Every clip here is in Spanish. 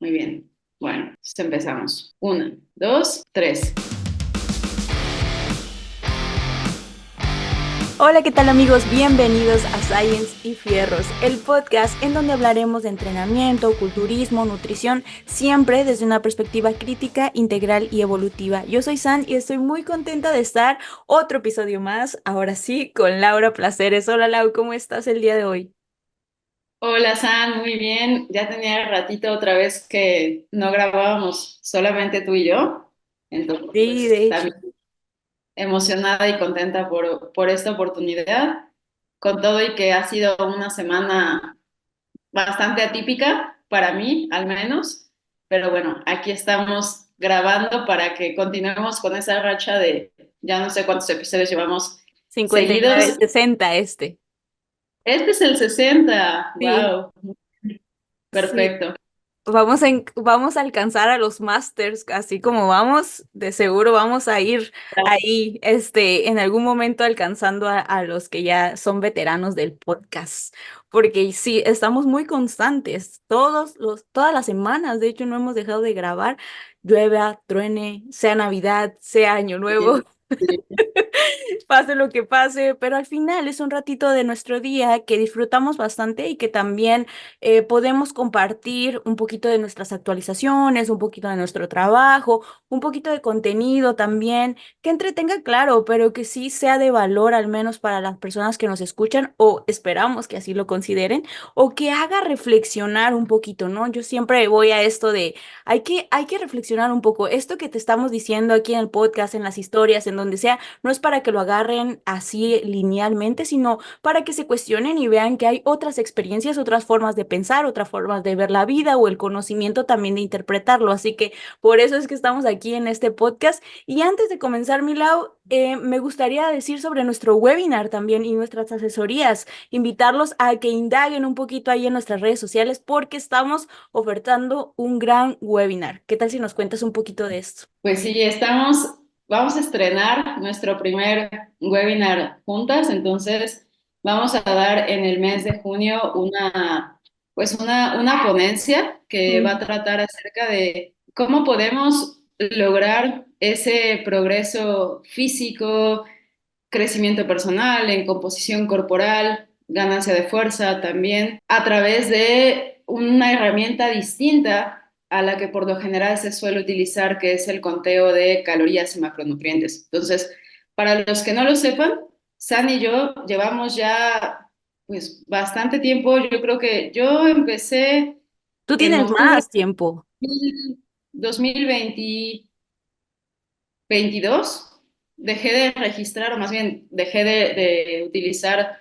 Muy bien. Bueno, entonces empezamos. Una, dos, tres. Hola, ¿qué tal amigos? Bienvenidos a Science y Fierros, el podcast en donde hablaremos de entrenamiento, culturismo, nutrición, siempre desde una perspectiva crítica, integral y evolutiva. Yo soy San y estoy muy contenta de estar otro episodio más, ahora sí, con Laura Placeres. Hola Lau, ¿cómo estás el día de hoy? Hola, San, muy bien. Ya tenía ratito otra vez que no grabábamos solamente tú y yo. Entonces, Sí, pues de hecho. también emocionada y contenta por esta oportunidad. Con todo y que ha sido una semana bastante atípica para mí, al menos. Pero bueno, aquí estamos grabando para que continuemos con esa racha de ya no sé cuántos episodios llevamos 59, seguidos. 60 este. Este es el 60. Sí, Wow, sí. perfecto. Vamos a alcanzar a los masters, así como vamos, de seguro vamos a ir ahí, en algún momento alcanzando a los que ya son veteranos del podcast, porque sí, estamos muy constantes, todas las semanas, de hecho no hemos dejado de grabar, llueva, truene, sea Navidad, sea Año Nuevo. Sí, sí. Pase lo que pase, pero al final es un ratito de nuestro día que disfrutamos bastante y que también podemos compartir un poquito de nuestras actualizaciones, un poquito de nuestro trabajo, un poquito de contenido también, que entretenga, claro, pero que sí sea de valor al menos para las personas que nos escuchan o esperamos que así lo consideren o que haga reflexionar un poquito, ¿no? Yo siempre voy a esto de hay que reflexionar un poco. Esto que te estamos diciendo aquí en el podcast, en las historias, en donde sea no es para que lo agarren así linealmente, sino para que se cuestionen y vean que hay otras experiencias, otras formas de pensar, otras formas de ver la vida o el conocimiento también de interpretarlo. Así que por eso es que estamos aquí en este podcast. Y antes de comenzar, Milau, me gustaría decir sobre nuestro webinar también y nuestras asesorías, invitarlos a que indaguen un poquito ahí en nuestras redes sociales porque estamos ofertando un gran webinar. ¿Qué tal si nos cuentas un poquito de esto? Pues sí, vamos a estrenar nuestro primer webinar juntas, entonces vamos a dar en el mes de junio una ponencia que va a tratar acerca de cómo podemos lograr ese progreso físico, crecimiento personal, en composición corporal, ganancia de fuerza también, a través de una herramienta distinta a la que por lo general se suele utilizar, que es el conteo de calorías y macronutrientes. Entonces, para los que no lo sepan, San y yo llevamos ya pues bastante tiempo. Yo creo que yo empecé Tú en tienes octubre más tiempo. de 2022. Dejé de registrar, o más bien dejé de utilizar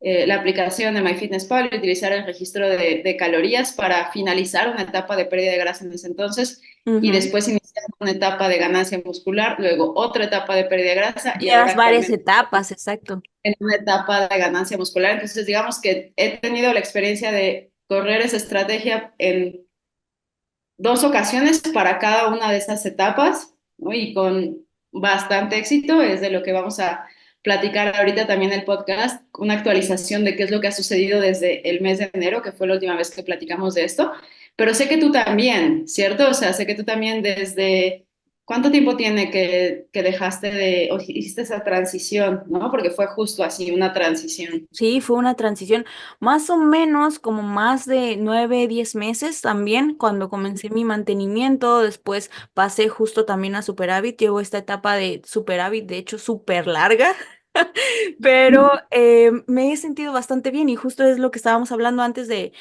la aplicación de MyFitnessPal y utilizar el registro de calorías para finalizar una etapa de pérdida de grasa en ese entonces y Ujú. después iniciar una etapa de ganancia muscular, luego otra etapa de pérdida de grasa y Llevas ahora varias actualmente etapas, exacto. en una etapa de ganancia muscular. Entonces, digamos que he tenido la experiencia de correr esa estrategia en dos ocasiones para cada una de esas etapas, ¿no? Y con bastante éxito es de lo que vamos a platicar ahorita también en el podcast, una actualización de qué es lo que ha sucedido desde el mes de enero, que fue la última vez que platicamos de esto, pero sé que tú también, ¿cierto? O sea, sé que tú también desde... ¿Cuánto tiempo tiene que dejaste o hiciste esa transición, ¿no? Porque fue justo así, una transición. Sí, fue una transición más o menos como más de 9, 10 meses también cuando comencé mi mantenimiento. Después pasé justo también a superávit. Llevo esta etapa de superávit, de hecho, súper larga. Pero me he sentido bastante bien y justo es lo que estábamos hablando antes de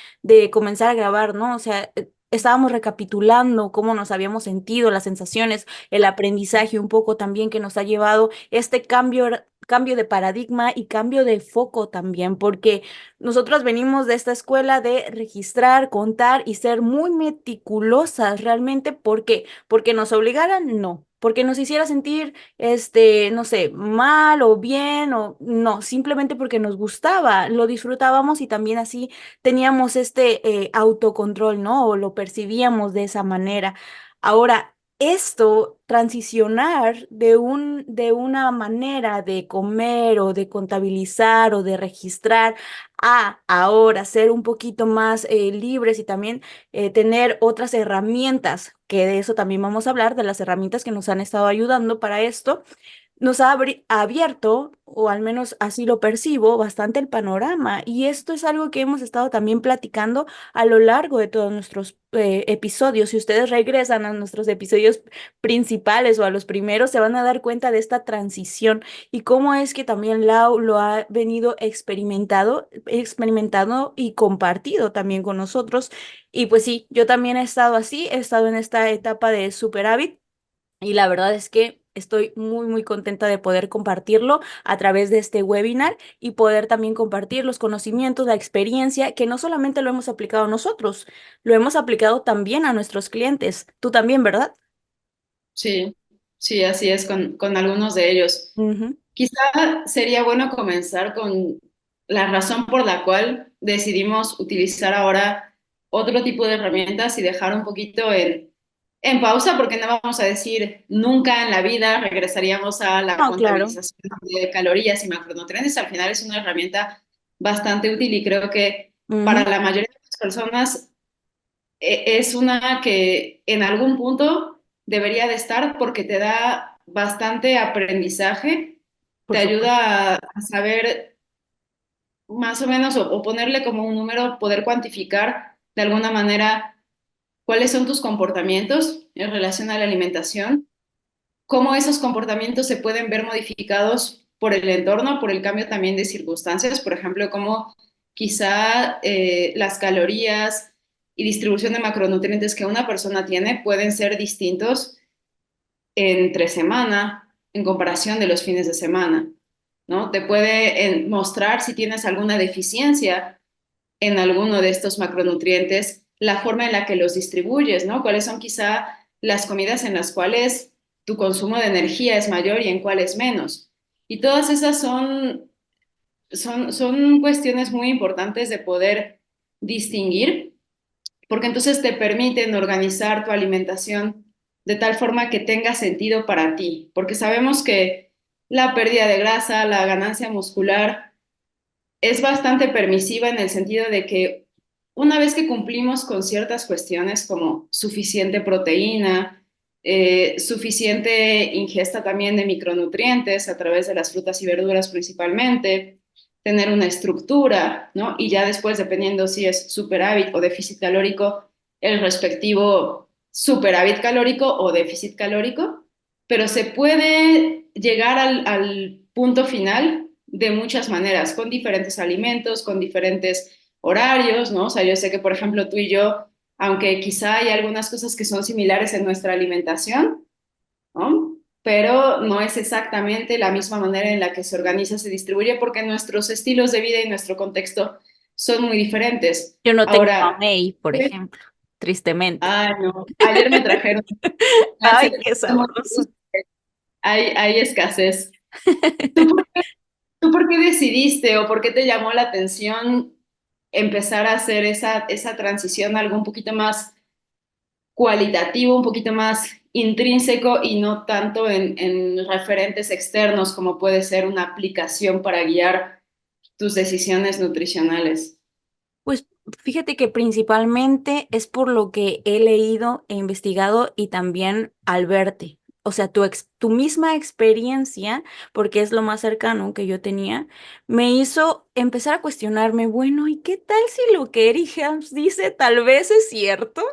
comenzar a grabar, ¿no? O sea, estábamos recapitulando cómo nos habíamos sentido, las sensaciones, el aprendizaje un poco también que nos ha llevado este cambio de paradigma y cambio de foco también, porque nosotros venimos de esta escuela de registrar, contar y ser muy meticulosas realmente. ¿Por qué? Porque nos obligaran, no. Porque nos hiciera sentir no sé, mal o bien o no, simplemente porque nos gustaba, lo disfrutábamos y también así teníamos este autocontrol, ¿no? O lo percibíamos de esa manera. Ahora, esto, transicionar de una manera de comer o de contabilizar o de registrar a ahora ser un poquito más libres y también tener otras herramientas, que de eso también vamos a hablar, de las herramientas que nos han estado ayudando para esto, nos ha abierto, o al menos así lo percibo, bastante el panorama. Y esto es algo que hemos estado también platicando a lo largo de todos nuestros episodios. Si ustedes regresan a nuestros episodios principales o a los primeros, se van a dar cuenta de esta transición y cómo es que también Lau lo ha venido experimentado y compartido también con nosotros. Y pues sí, yo también he estado así, he estado en esta etapa de superávit. Y la verdad es que estoy muy, muy contenta de poder compartirlo a través de este webinar y poder también compartir los conocimientos, la experiencia, que no solamente lo hemos aplicado nosotros, lo hemos aplicado también a nuestros clientes. Tú también, ¿verdad? Sí, sí, así es con algunos de ellos. Ujú. Quizá sería bueno comenzar con la razón por la cual decidimos utilizar ahora otro tipo de herramientas y dejar un poquito en pausa, porque no vamos a decir nunca en la vida regresaríamos a la No, claro. contabilización de calorías y macronutrientes. Al final es una herramienta bastante útil y creo que para Ujú. la mayoría de las personas es una que en algún punto debería de estar porque te da bastante aprendizaje, te Por supuesto. ayuda a saber más o menos o ponerle como un número, poder cuantificar de alguna manera cuáles son tus comportamientos en relación a la alimentación, cómo esos comportamientos se pueden ver modificados por el entorno, por el cambio también de circunstancias, por ejemplo, cómo quizá las calorías y distribución de macronutrientes que una persona tiene pueden ser distintos entre semana en comparación de los fines de semana, ¿no? Te puede mostrar si tienes alguna deficiencia en alguno de estos macronutrientes, la forma en la que los distribuyes, ¿no? ¿Cuáles son quizá las comidas en las cuales tu consumo de energía es mayor y en cuáles menos? Y todas esas son cuestiones muy importantes de poder distinguir, porque entonces te permiten organizar tu alimentación de tal forma que tenga sentido para ti, porque sabemos que la pérdida de grasa, la ganancia muscular, es bastante permisiva en el sentido de que una vez que cumplimos con ciertas cuestiones como suficiente proteína, suficiente ingesta también de micronutrientes a través de las frutas y verduras principalmente, tener una estructura, ¿no? Y ya después, dependiendo si es superávit o déficit calórico, el respectivo superávit calórico o déficit calórico, pero se puede llegar al punto final de muchas maneras, con diferentes alimentos, con diferentes horarios, ¿no? O sea, yo sé que, por ejemplo, tú y yo, aunque quizá hay algunas cosas que son similares en nuestra alimentación, ¿no? Pero no es exactamente la misma manera en la que se organiza, se distribuye, porque nuestros estilos de vida y nuestro contexto son muy diferentes. Yo no tengo Ahora, mamey, por ejemplo, tristemente. ay, no, ayer me trajeron, Ay, qué sabroso. hay escasez. ¿Tú por ¿Tú por qué decidiste o por qué te llamó la atención empezar a hacer esa transición a algo un poquito más cualitativo, un poquito más intrínseco y no tanto en referentes externos como puede ser una aplicación para guiar tus decisiones nutricionales? Pues fíjate que principalmente es por lo que he leído e investigado y también al verte. O sea, tu misma experiencia, porque es lo más cercano que yo tenía, me hizo empezar a cuestionarme, bueno, ¿y qué tal si lo que Eric Helms dice tal vez es cierto?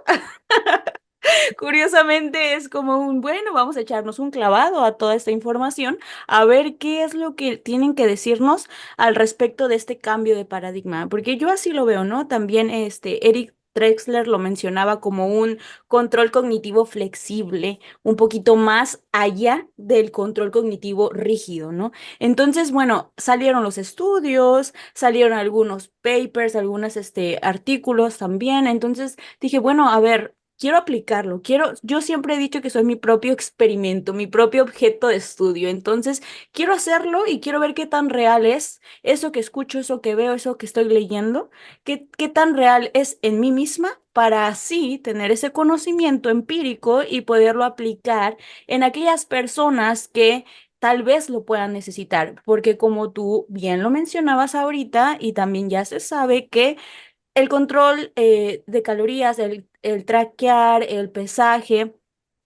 Curiosamente es como un, bueno, vamos a echarnos un clavado a toda esta información, a ver qué es lo que tienen que decirnos al respecto de este cambio de paradigma, porque yo así lo veo, ¿no? También Eric Drexler lo mencionaba como un control cognitivo flexible, un poquito más allá del control cognitivo rígido, ¿no? Entonces, bueno, salieron los estudios, salieron algunos papers, algunos artículos también, entonces dije, bueno, a ver. quiero aplicarlo, yo siempre he dicho que soy mi propio experimento, mi propio objeto de estudio, entonces quiero hacerlo y quiero ver qué tan real es eso que escucho, eso que veo, eso que estoy leyendo, qué tan real es en mí misma para así tener ese conocimiento empírico y poderlo aplicar en aquellas personas que tal vez lo puedan necesitar, porque como tú bien lo mencionabas ahorita y también ya se sabe que el control de calorías, el traquear, el pesaje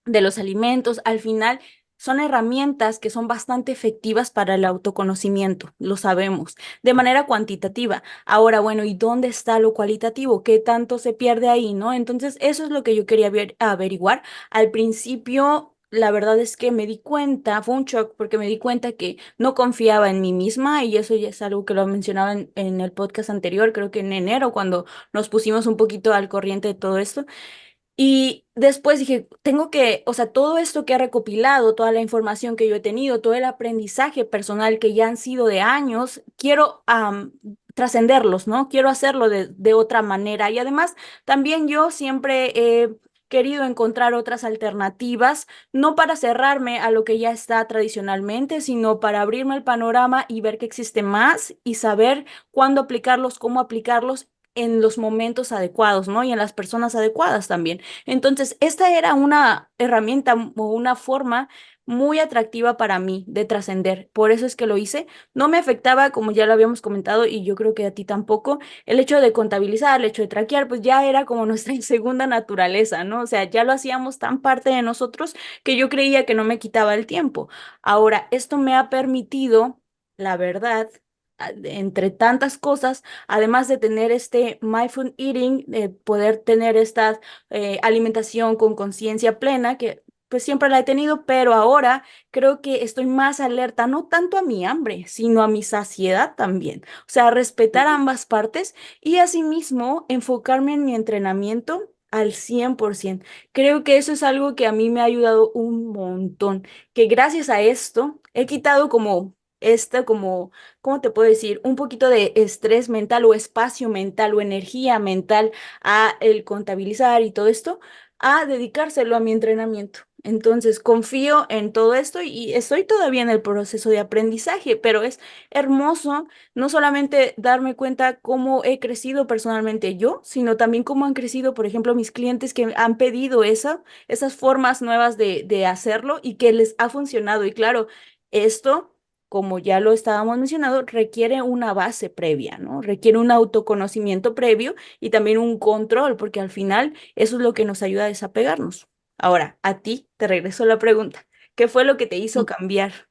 de los alimentos, al final son herramientas que son bastante efectivas para el autoconocimiento, lo sabemos, de manera cuantitativa. Ahora, bueno, ¿y dónde está lo cualitativo? ¿Qué tanto se pierde ahí, no? Entonces, eso es lo que yo quería averiguar. Al principio... La verdad es que me di cuenta, fue un shock porque me di cuenta que no confiaba en mí misma y eso ya es algo que lo mencionaba en el podcast anterior, creo que en enero, cuando nos pusimos un poquito al corriente de todo esto. Y después dije, tengo que, o sea, todo esto que he recopilado, toda la información que yo he tenido, todo el aprendizaje personal que ya han sido de años, quiero trascenderlos, ¿no? Quiero hacerlo de otra manera. Y además, también yo siempre he querido encontrar otras alternativas, no para cerrarme a lo que ya está tradicionalmente, sino para abrirme el panorama y ver que existe más y saber cuándo aplicarlos, cómo aplicarlos en los momentos adecuados, ¿no? Y en las personas adecuadas también. Entonces, esta era una herramienta o una forma muy atractiva para mí de trascender. Por eso es que lo hice. No me afectaba, como ya lo habíamos comentado, y yo creo que a ti tampoco, el hecho de contabilizar, el hecho de traquear, pues ya era como nuestra segunda naturaleza, ¿no? O sea, ya lo hacíamos tan parte de nosotros que yo creía que no me quitaba el tiempo. Ahora, esto me ha permitido, la verdad, entre tantas cosas, además de tener este mindful eating, de poder tener esta alimentación con conciencia plena, que pues siempre la he tenido, pero ahora creo que estoy más alerta, no tanto a mi hambre, sino a mi saciedad también. O sea, respetar ambas partes y asimismo enfocarme en mi entrenamiento al 100%. Creo que eso es algo que a mí me ha ayudado un montón, que gracias a esto he quitado como como ¿cómo te puedo decir? Un poquito de estrés mental o espacio mental o energía mental a el contabilizar y todo esto, a dedicárselo a mi entrenamiento. Entonces, confío en todo esto y estoy todavía en el proceso de aprendizaje, pero es hermoso no solamente darme cuenta cómo he crecido personalmente yo, sino también cómo han crecido, por ejemplo, mis clientes que han pedido esas formas nuevas de hacerlo y que les ha funcionado. Y claro, esto como ya lo estábamos mencionando, requiere una base previa, ¿no? Requiere un autoconocimiento previo y también un control, porque al final eso es lo que nos ayuda a desapegarnos. Ahora, a ti te regreso la pregunta. ¿Qué fue lo que te hizo cambiar?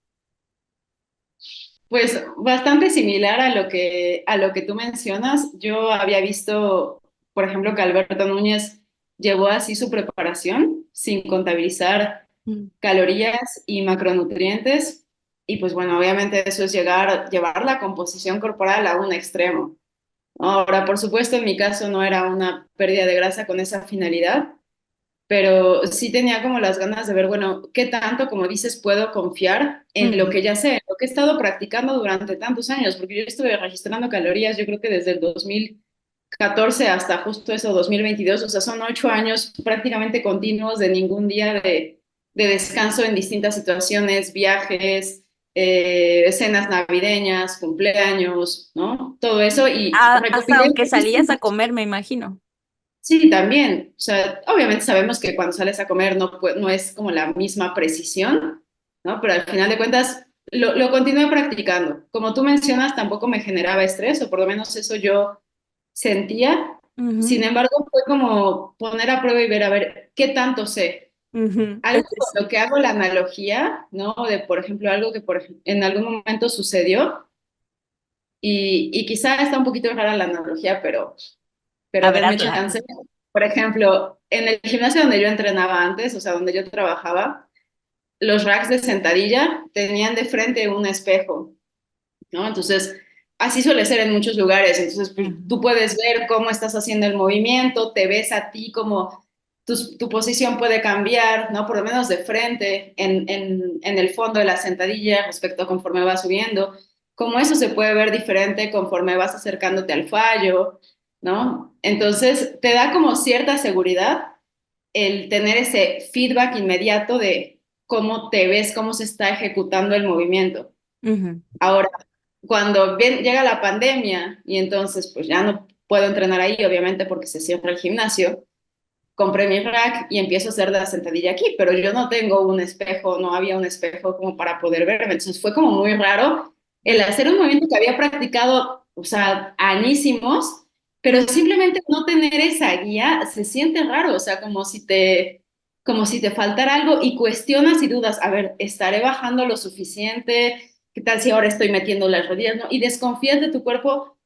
Pues bastante similar a lo que tú mencionas. Yo había visto, por ejemplo, que Alberto Núñez llevó así su preparación sin contabilizar Mm. calorías y macronutrientes. Y pues bueno, obviamente eso es llevar la composición corporal a un extremo. Ahora, por supuesto, en mi caso no era una pérdida de grasa con esa finalidad, pero sí tenía como las ganas de ver, bueno, qué tanto, como dices, puedo confiar en lo Ujú. que ya sé, en lo que he estado practicando durante tantos años, porque yo estuve registrando calorías, yo creo que desde el 2014 hasta justo eso, 2022, o sea, son 8 años prácticamente continuos de ningún día de descanso en distintas situaciones, viajes, cenas navideñas, cumpleaños, ¿no? Todo eso y Hasta recopilé. aunque salías a comer, me imagino. Sí, también. O sea, obviamente sabemos que cuando sales a comer no es como la misma precisión, ¿no? Pero al final de cuentas lo continué practicando. Como tú mencionas, tampoco me generaba estrés, o por lo menos eso yo sentía. Sin Ujú, embargo, fue como poner a prueba y ver, a ver, ¿qué tanto sé? ujú, Algo con lo que hago la analogía, ¿no? De, por ejemplo, algo que en algún momento sucedió y quizá está un poquito rara la analogía, a pero ver, denme hazla. chance. Por ejemplo, en el gimnasio donde yo entrenaba antes, o sea, donde yo trabajaba, los racks de sentadilla tenían de frente un espejo, ¿no? Entonces, así suele ser en muchos lugares. Entonces, pues, Ujú, tú puedes ver cómo estás haciendo el movimiento, te ves a ti como tu posición puede cambiar, ¿no? Por lo menos de frente, en el fondo de la sentadilla respecto a conforme vas subiendo. Como eso se puede ver diferente conforme vas acercándote al fallo, ¿no? Entonces, te da como cierta seguridad el tener ese feedback inmediato de cómo te ves, cómo se está ejecutando el movimiento. Ujú. Ahora, cuando llega la pandemia y entonces pues ya no puedo entrenar ahí, obviamente porque se cierra el gimnasio, compré mi rack y empiezo a hacer la sentadilla aquí, pero yo no tengo un espejo, no había un espejo como para poder verme, entonces fue como muy raro el hacer un movimiento que había practicado, o sea, añísimos, pero simplemente no tener esa guía se siente raro, o sea, como si te faltara algo y cuestionas y dudas, a ver, ¿estaré bajando lo suficiente? ¿Qué tal si ahora estoy metiendo las rodillas? ¿No? Y desconfías de tu cuerpo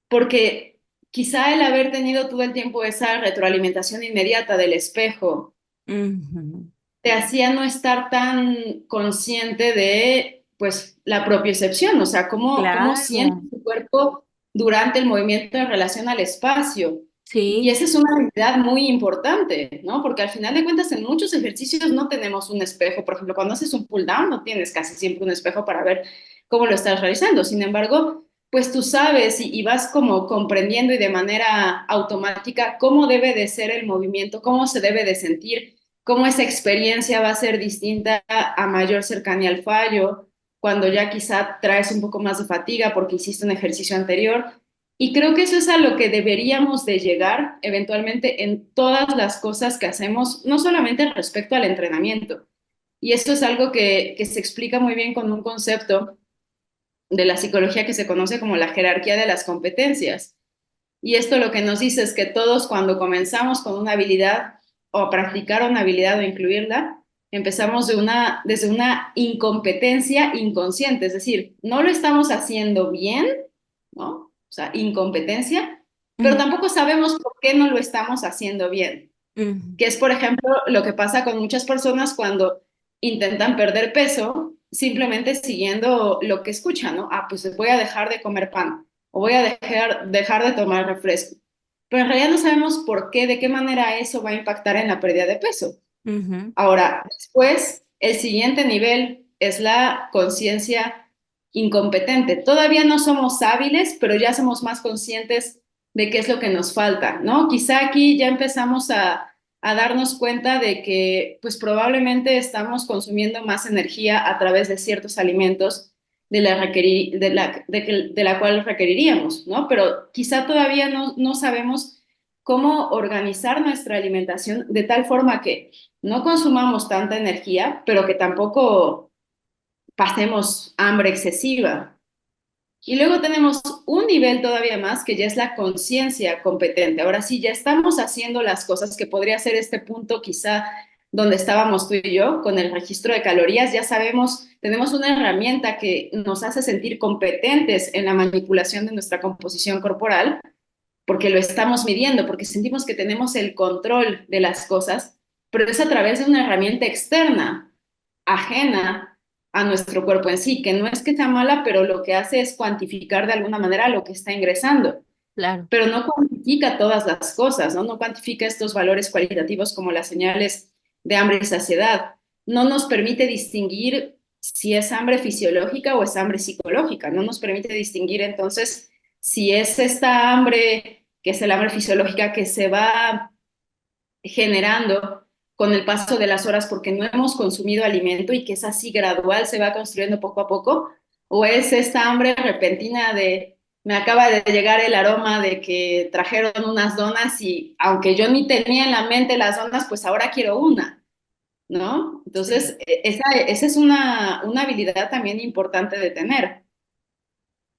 porque quizá el haber tenido todo el tiempo esa retroalimentación inmediata del espejo Ujú. te hacía no estar tan consciente de, pues, la propiocepción, o sea, cómo siente Claro, tu cuerpo durante el movimiento en relación al espacio. Y sí. esa es una habilidad muy importante, ¿no? Porque al final de cuentas en muchos ejercicios no tenemos un espejo. Por ejemplo, cuando haces un pull down no tienes casi siempre un espejo para ver cómo lo estás realizando. Sin embargo, pues tú sabes y vas como comprendiendo y de manera automática cómo debe de ser el movimiento, cómo se debe de sentir, cómo esa experiencia va a ser distinta a mayor cercanía al fallo, cuando ya quizá traes un poco más de fatiga porque hiciste un ejercicio anterior. Y creo que eso es a lo que deberíamos de llegar eventualmente en todas las cosas que hacemos, no solamente respecto al entrenamiento. Y esto es algo que se explica muy bien con un concepto de la psicología que se conoce como la jerarquía de las competencias. Y esto lo que nos dice es que todos cuando comenzamos con una habilidad o a practicar una habilidad o incluirla, empezamos desde una incompetencia inconsciente, es decir, no lo estamos haciendo bien, ¿no? O sea, incompetencia, pero Ujú, tampoco sabemos por qué no lo estamos haciendo bien, ujú. que es, por ejemplo, lo que pasa con muchas personas cuando intentan perder peso simplemente siguiendo lo que escuchan, ¿no? Ah, pues voy a dejar de comer pan o voy a dejar de tomar refresco. Pero en realidad no sabemos por qué, de qué manera eso va a impactar en la pérdida de peso. Ujú. Ahora, después, el siguiente nivel es la conciencia incompetente. Todavía no somos hábiles, pero ya somos más conscientes de qué es lo que nos falta, ¿no? Quizá aquí ya empezamos a darnos cuenta de que, pues probablemente estamos consumiendo más energía a través de ciertos alimentos de la cual requeriríamos, ¿no? Pero quizá todavía no sabemos cómo organizar nuestra alimentación de tal forma que no consumamos tanta energía, pero que tampoco pasemos hambre excesiva. Y luego tenemos un nivel todavía más que ya es la conciencia competente. Ahora sí, ya estamos haciendo las cosas que podría ser este punto quizá donde estábamos tú y yo con el registro de calorías. Ya sabemos, tenemos una herramienta que nos hace sentir competentes en la manipulación de nuestra composición corporal porque lo estamos midiendo, porque sentimos que tenemos el control de las cosas, pero es a través de una herramienta externa, ajena a nuestro cuerpo en sí, que no es que sea mala, pero lo que hace es cuantificar de alguna manera lo que está ingresando, Claro, pero no cuantifica todas las cosas, ¿no? No cuantifica estos valores cualitativos como las señales de hambre y saciedad. No nos permite distinguir si es hambre fisiológica o es hambre psicológica, no nos permite distinguir entonces si es esta hambre, que es el hambre fisiológica, que se va generando con el paso de las horas porque no hemos consumido alimento y que es así gradual, se va construyendo poco a poco, o es esta hambre repentina de me acaba de llegar el aroma de que trajeron unas donas y aunque yo ni tenía en la mente las donas, pues ahora quiero una, ¿no? sí, Entonces, esa es una habilidad también importante de tener.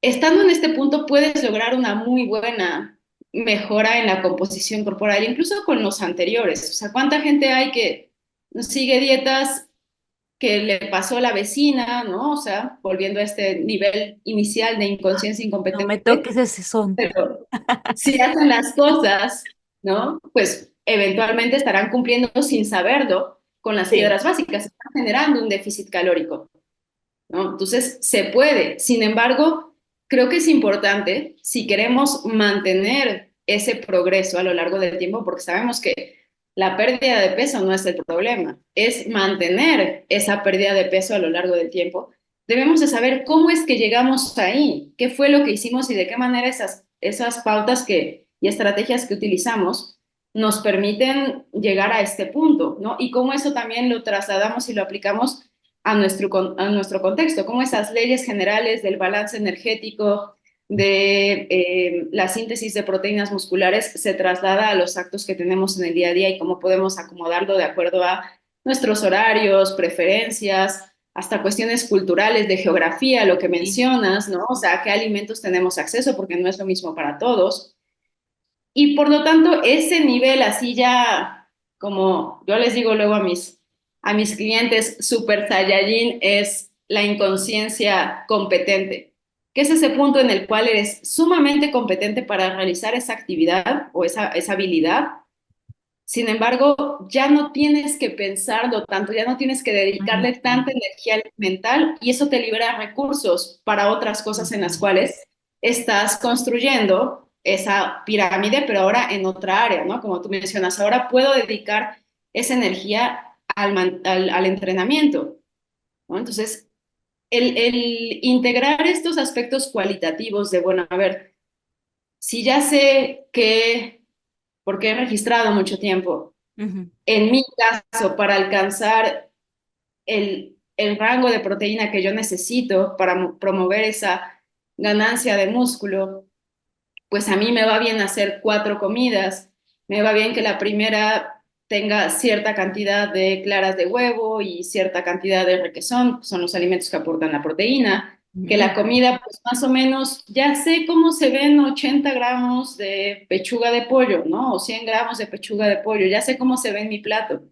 Estando en este punto puedes lograr una muy buena mejora en la composición corporal, incluso con los anteriores. O sea, ¿cuánta gente hay que sigue dietas que le pasó a la vecina, ¿no? O sea, volviendo a este nivel inicial de inconsciencia no me incompetente, toques ese son. pero si hacen las cosas, ¿no? Pues eventualmente estarán cumpliendo sin saberlo con las Sí. piedras básicas, están generando un déficit calórico. ¿No? Entonces, se puede. Sin embargo, creo que es importante si queremos mantener ese progreso a lo largo del tiempo, porque sabemos que la pérdida de peso no es el problema, es mantener esa pérdida de peso a lo largo del tiempo. Debemos de saber cómo es que llegamos ahí, qué fue lo que hicimos y de qué manera esas pautas y estrategias que utilizamos nos permiten llegar a este punto, ¿no? Y cómo eso también lo trasladamos y lo aplicamos a nuestro contexto, cómo esas leyes generales del balance energético, de la síntesis de proteínas musculares se traslada a los actos que tenemos en el día a día y cómo podemos acomodarlo de acuerdo a nuestros horarios, preferencias, hasta cuestiones culturales, de geografía, lo que Sí. mencionas, ¿no? O sea, a qué alimentos tenemos acceso, porque no es lo mismo para todos. Y por lo tanto, ese nivel así ya, como yo les digo luego a mis clientes, Super Saiyajin es la inconsciencia competente, que es ese punto en el cual eres sumamente competente para realizar esa actividad o esa habilidad. Sin embargo, ya no tienes que pensarlo tanto, ya no tienes que Ujú, dedicarle tanta energía mental y eso te libera recursos para otras cosas en las ujú, cuales estás construyendo esa pirámide, pero ahora en otra área, ¿no? Como tú mencionas, ahora puedo dedicar esa energía al entrenamiento, ¿no? Entonces, el integrar estos aspectos cualitativos de, bueno, a ver, si ya sé que, porque he registrado mucho tiempo, ujú, en mi caso, para alcanzar el rango de proteína que yo necesito para promover esa ganancia de músculo, pues a mí me va bien hacer 4 comidas, me va bien que la primera tenga cierta cantidad de claras de huevo y cierta cantidad de requesón, que son los alimentos que aportan la proteína, que ujú. la comida, pues más o menos, ya sé cómo se ven 80 gramos de pechuga de pollo, ¿no? O 100 gramos de pechuga de pollo, ya sé cómo se ve en mi plato.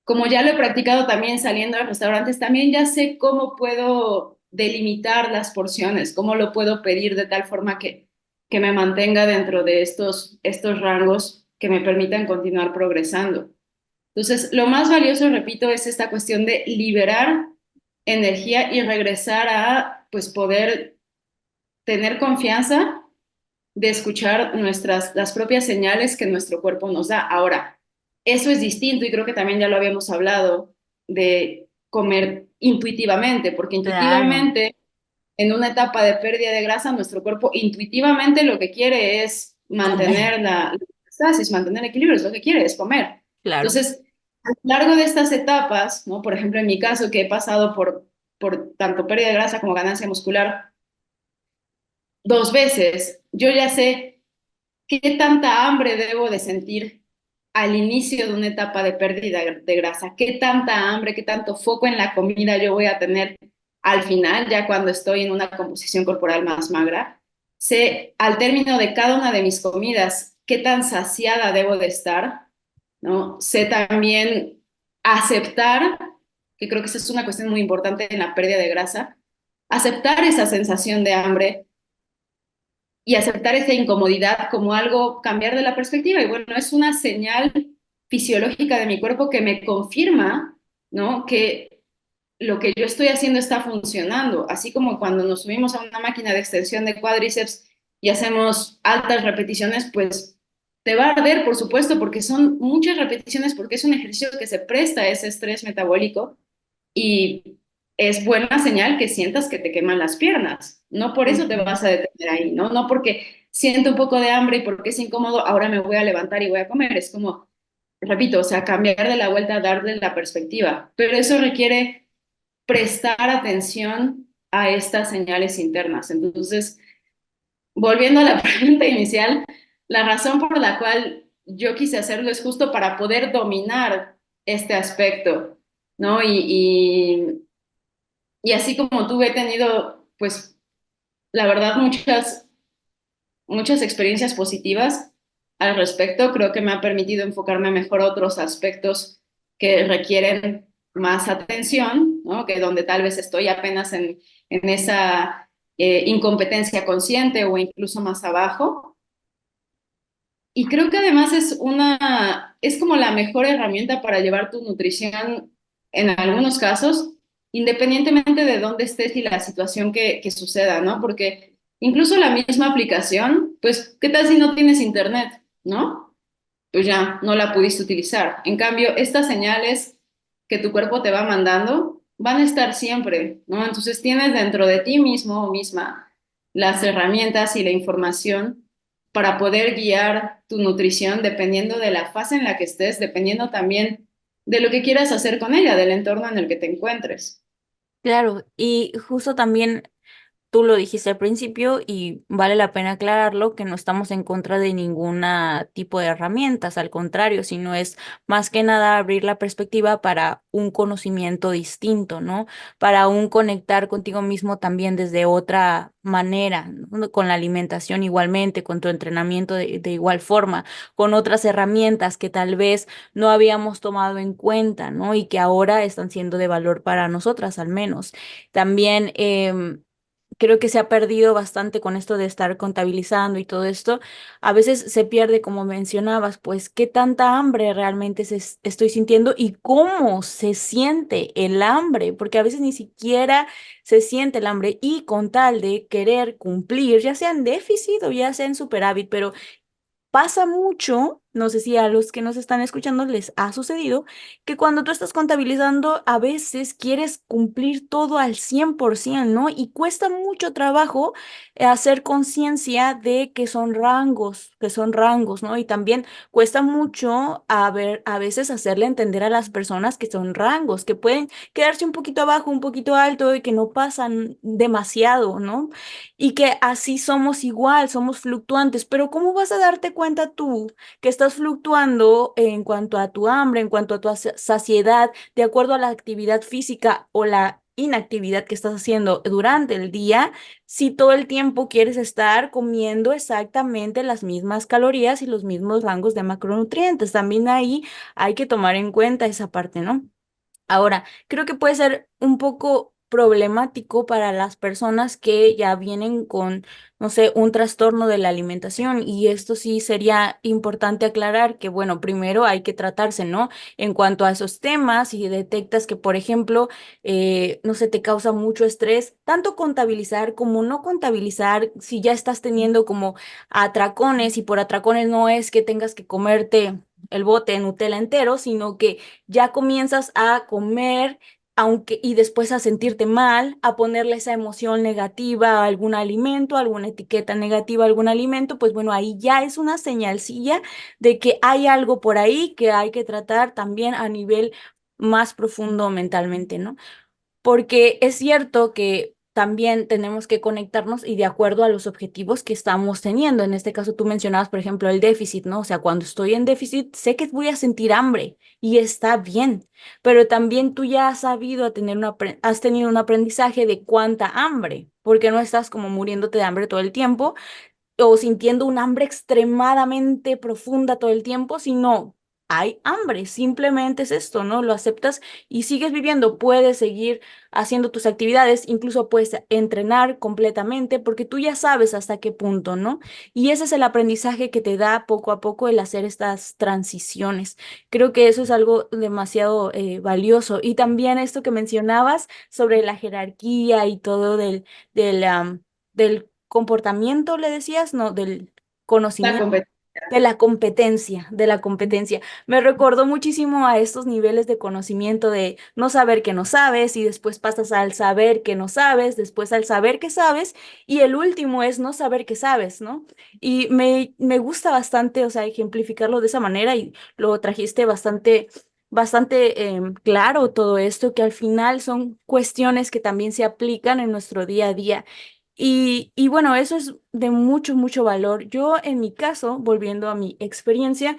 Como ya lo he practicado también saliendo a restaurantes, también ya sé cómo puedo delimitar las porciones, cómo lo puedo pedir de tal forma que me mantenga dentro de estos rangos que me permitan continuar progresando. Entonces, lo más valioso, repito, es esta cuestión de liberar energía y regresar a, pues, poder tener confianza de escuchar las propias señales que nuestro cuerpo nos da. Ahora, eso es distinto y creo que también ya lo habíamos hablado de comer intuitivamente, porque Claro, intuitivamente en una etapa de pérdida de grasa, nuestro cuerpo intuitivamente lo que quiere es comer, mantener la homeostasis, mantener el equilibrio, es lo que quiere, es comer. claro. Entonces, a lo largo de estas etapas, ¿no? Por ejemplo, en mi caso, que he pasado por tanto pérdida de grasa como ganancia muscular 2 veces, yo ya sé qué tanta hambre debo de sentir al inicio de una etapa de pérdida de grasa, qué tanta hambre, qué tanto foco en la comida yo voy a tener al final, ya cuando estoy en una composición corporal más magra. Sé al término de cada una de mis comidas qué tan saciada debo de estar, ¿no? Sé también aceptar, que creo que esa es una cuestión muy importante en la pérdida de grasa, aceptar esa sensación de hambre y aceptar esa incomodidad como algo, cambiar de la perspectiva. Y bueno, es una señal fisiológica de mi cuerpo que me confirma, ¿no? Que lo que yo estoy haciendo está funcionando. Así como cuando nos subimos a una máquina de extensión de cuádriceps y hacemos altas repeticiones, pues te va a arder, por supuesto, porque son muchas repeticiones, porque es un ejercicio que se presta a ese estrés metabólico y es buena señal que sientas que te queman las piernas. No por eso te Ujú. vas a detener ahí, ¿no? No porque siento un poco de hambre y porque es incómodo, ahora me voy a levantar y voy a comer. Es como, repito, o sea, cambiar de la vuelta, darle la perspectiva. Pero eso requiere prestar atención a estas señales internas. Entonces, volviendo a la pregunta inicial, la razón por la cual yo quise hacerlo es justo para poder dominar este aspecto, ¿no? Y así como tú he tenido, pues, la verdad, muchas experiencias positivas al respecto, creo que me ha permitido enfocarme mejor a otros aspectos que requieren más atención, ¿no? Que donde tal vez estoy apenas en esa incompetencia consciente o incluso más abajo. Y creo que además es como la mejor herramienta para llevar tu nutrición en algunos casos, independientemente de dónde estés y la situación que suceda, ¿no? Porque incluso la misma aplicación, pues, ¿qué tal si no tienes internet, ¿no? Pues ya no la pudiste utilizar. En cambio, estas señales que tu cuerpo te va mandando van a estar siempre, ¿no? Entonces tienes dentro de ti mismo o misma las herramientas y la información para poder guiar tu nutrición dependiendo de la fase en la que estés, dependiendo también de lo que quieras hacer con ella, del entorno en el que te encuentres. Claro, y justo también tú lo dijiste al principio y vale la pena aclararlo que no estamos en contra de ninguna tipo de herramientas, al contrario, sino es más que nada abrir la perspectiva para un conocimiento distinto, ¿no? Para un conectar contigo mismo también desde otra manera, ¿no? Con la alimentación igualmente, con tu entrenamiento de igual forma, con otras herramientas que tal vez no habíamos tomado en cuenta, ¿no? Y que ahora están siendo de valor para nosotras al menos. También creo que se ha perdido bastante con esto de estar contabilizando y todo esto. A veces se pierde, como mencionabas, pues qué tanta hambre realmente estoy sintiendo y cómo se siente el hambre, porque a veces ni siquiera se siente el hambre y con tal de querer cumplir, ya sea en déficit o ya sea en superávit, pero pasa mucho, no sé si a los que nos están escuchando les ha sucedido, que cuando tú estás contabilizando a veces quieres cumplir todo al 100%, ¿no? Y cuesta mucho trabajo hacer conciencia de que son rangos, ¿no? Y también cuesta mucho a veces hacerle entender a las personas que son rangos, que pueden quedarse un poquito abajo, un poquito alto y que no pasan demasiado, ¿no? Y que así somos igual, somos fluctuantes, pero ¿cómo vas a darte cuenta tú que estás fluctuando en cuanto a tu hambre, en cuanto a tu saciedad, de acuerdo a la actividad física o la inactividad que estás haciendo durante el día, si todo el tiempo quieres estar comiendo exactamente las mismas calorías y los mismos rangos de macronutrientes? También ahí hay que tomar en cuenta esa parte, ¿no? Ahora, creo que puede ser un poco problemático para las personas que ya vienen con, no sé, un trastorno de la alimentación y esto sí sería importante aclarar que, bueno, primero hay que tratarse, ¿no? En cuanto a esos temas, si detectas que, por ejemplo, no sé, te causa mucho estrés, tanto contabilizar como no contabilizar, si ya estás teniendo como atracones y por atracones no es que tengas que comerte el bote de Nutella entero, sino que ya comienzas a comer, aunque, y después a sentirte mal, a ponerle esa emoción negativa a algún alimento, alguna etiqueta negativa a algún alimento, pues bueno, ahí ya es una señalcilla de que hay algo por ahí que hay que tratar también a nivel más profundo mentalmente, ¿no? Porque es cierto que también tenemos que conectarnos y de acuerdo a los objetivos que estamos teniendo. En este caso, tú mencionabas, por ejemplo, el déficit, ¿no? O sea, cuando estoy en déficit, sé que voy a sentir hambre y está bien, pero también tú ya has sabido a tener has tenido un aprendizaje de cuánta hambre, porque no estás como muriéndote de hambre todo el tiempo o sintiendo un hambre extremadamente profunda todo el tiempo, sino hay hambre, simplemente es esto, ¿no? Lo aceptas y sigues viviendo, puedes seguir haciendo tus actividades, incluso puedes entrenar completamente porque tú ya sabes hasta qué punto, ¿no? Y ese es el aprendizaje que te da poco a poco el hacer estas transiciones. Creo que eso es algo demasiado valioso. Y también esto que mencionabas sobre la jerarquía y todo del comportamiento, le decías, no, del La conocimiento, competencia. de la competencia. Me recordó muchísimo a estos niveles de conocimiento de no saber que no sabes y después pasas al saber que no sabes, después al saber que sabes y el último es no saber que sabes, ¿no? Y me gusta bastante, o sea, ejemplificarlo de esa manera y lo trajiste bastante claro todo esto, que al final son cuestiones que también se aplican en nuestro día a día. Y bueno, eso es de mucho, mucho valor. Yo en mi caso, volviendo a mi experiencia,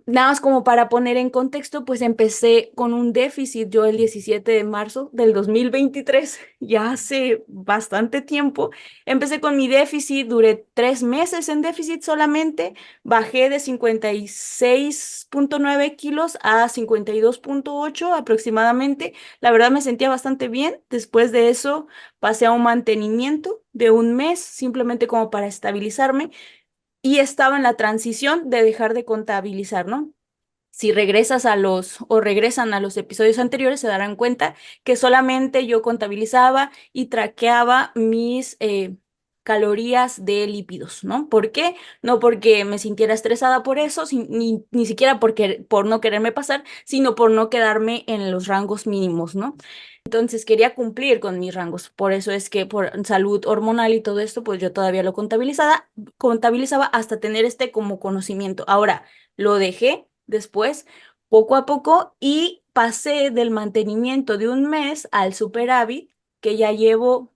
nada más como para poner en contexto, pues empecé con un déficit yo el 17 de marzo del 2023, ya hace bastante tiempo. Empecé con mi déficit, duré 3 meses en déficit solamente, bajé de 56,9 kilos a 52,8 aproximadamente. La verdad me sentía bastante bien. Después de eso pasé a un mantenimiento de un mes, simplemente como para estabilizarme y estaba en la transición de dejar de contabilizar, ¿no? Si regresas a los o regresan a los episodios anteriores, se darán cuenta que solamente yo contabilizaba y traqueaba calorías de lípidos, ¿no? ¿Por qué? No porque me sintiera estresada por eso, ni siquiera por no quererme pasar, sino por no quedarme en los rangos mínimos, ¿no? Entonces quería cumplir con mis rangos. Por eso es que por salud hormonal y todo esto, pues yo todavía lo contabilizaba hasta tener este como conocimiento. Ahora lo dejé después, poco a poco, y pasé del mantenimiento de un mes al superávit, que ya llevo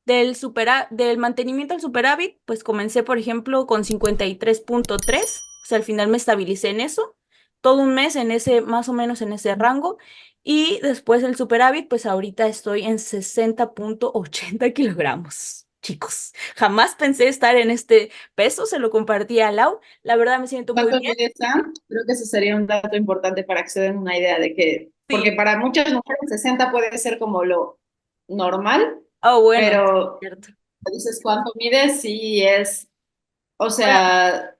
del mantenimiento al superávit, pues comencé, por ejemplo, con 53.3, o sea, al final me estabilicé en eso, todo un mes en ese, más o menos en ese rango, y después el superávit, pues ahorita estoy en 60.80 kilogramos. Chicos, jamás pensé estar en este peso, se lo compartí a Lau, la verdad me siento muy ¿Cuánto bien. mide Sam? Creo que ese sería un dato importante para que se den una idea de que, porque Sí, para muchas mujeres 60 puede ser como lo normal, oh, bueno, pero cierto. dices cuánto mides, sí es, o Bueno, sea,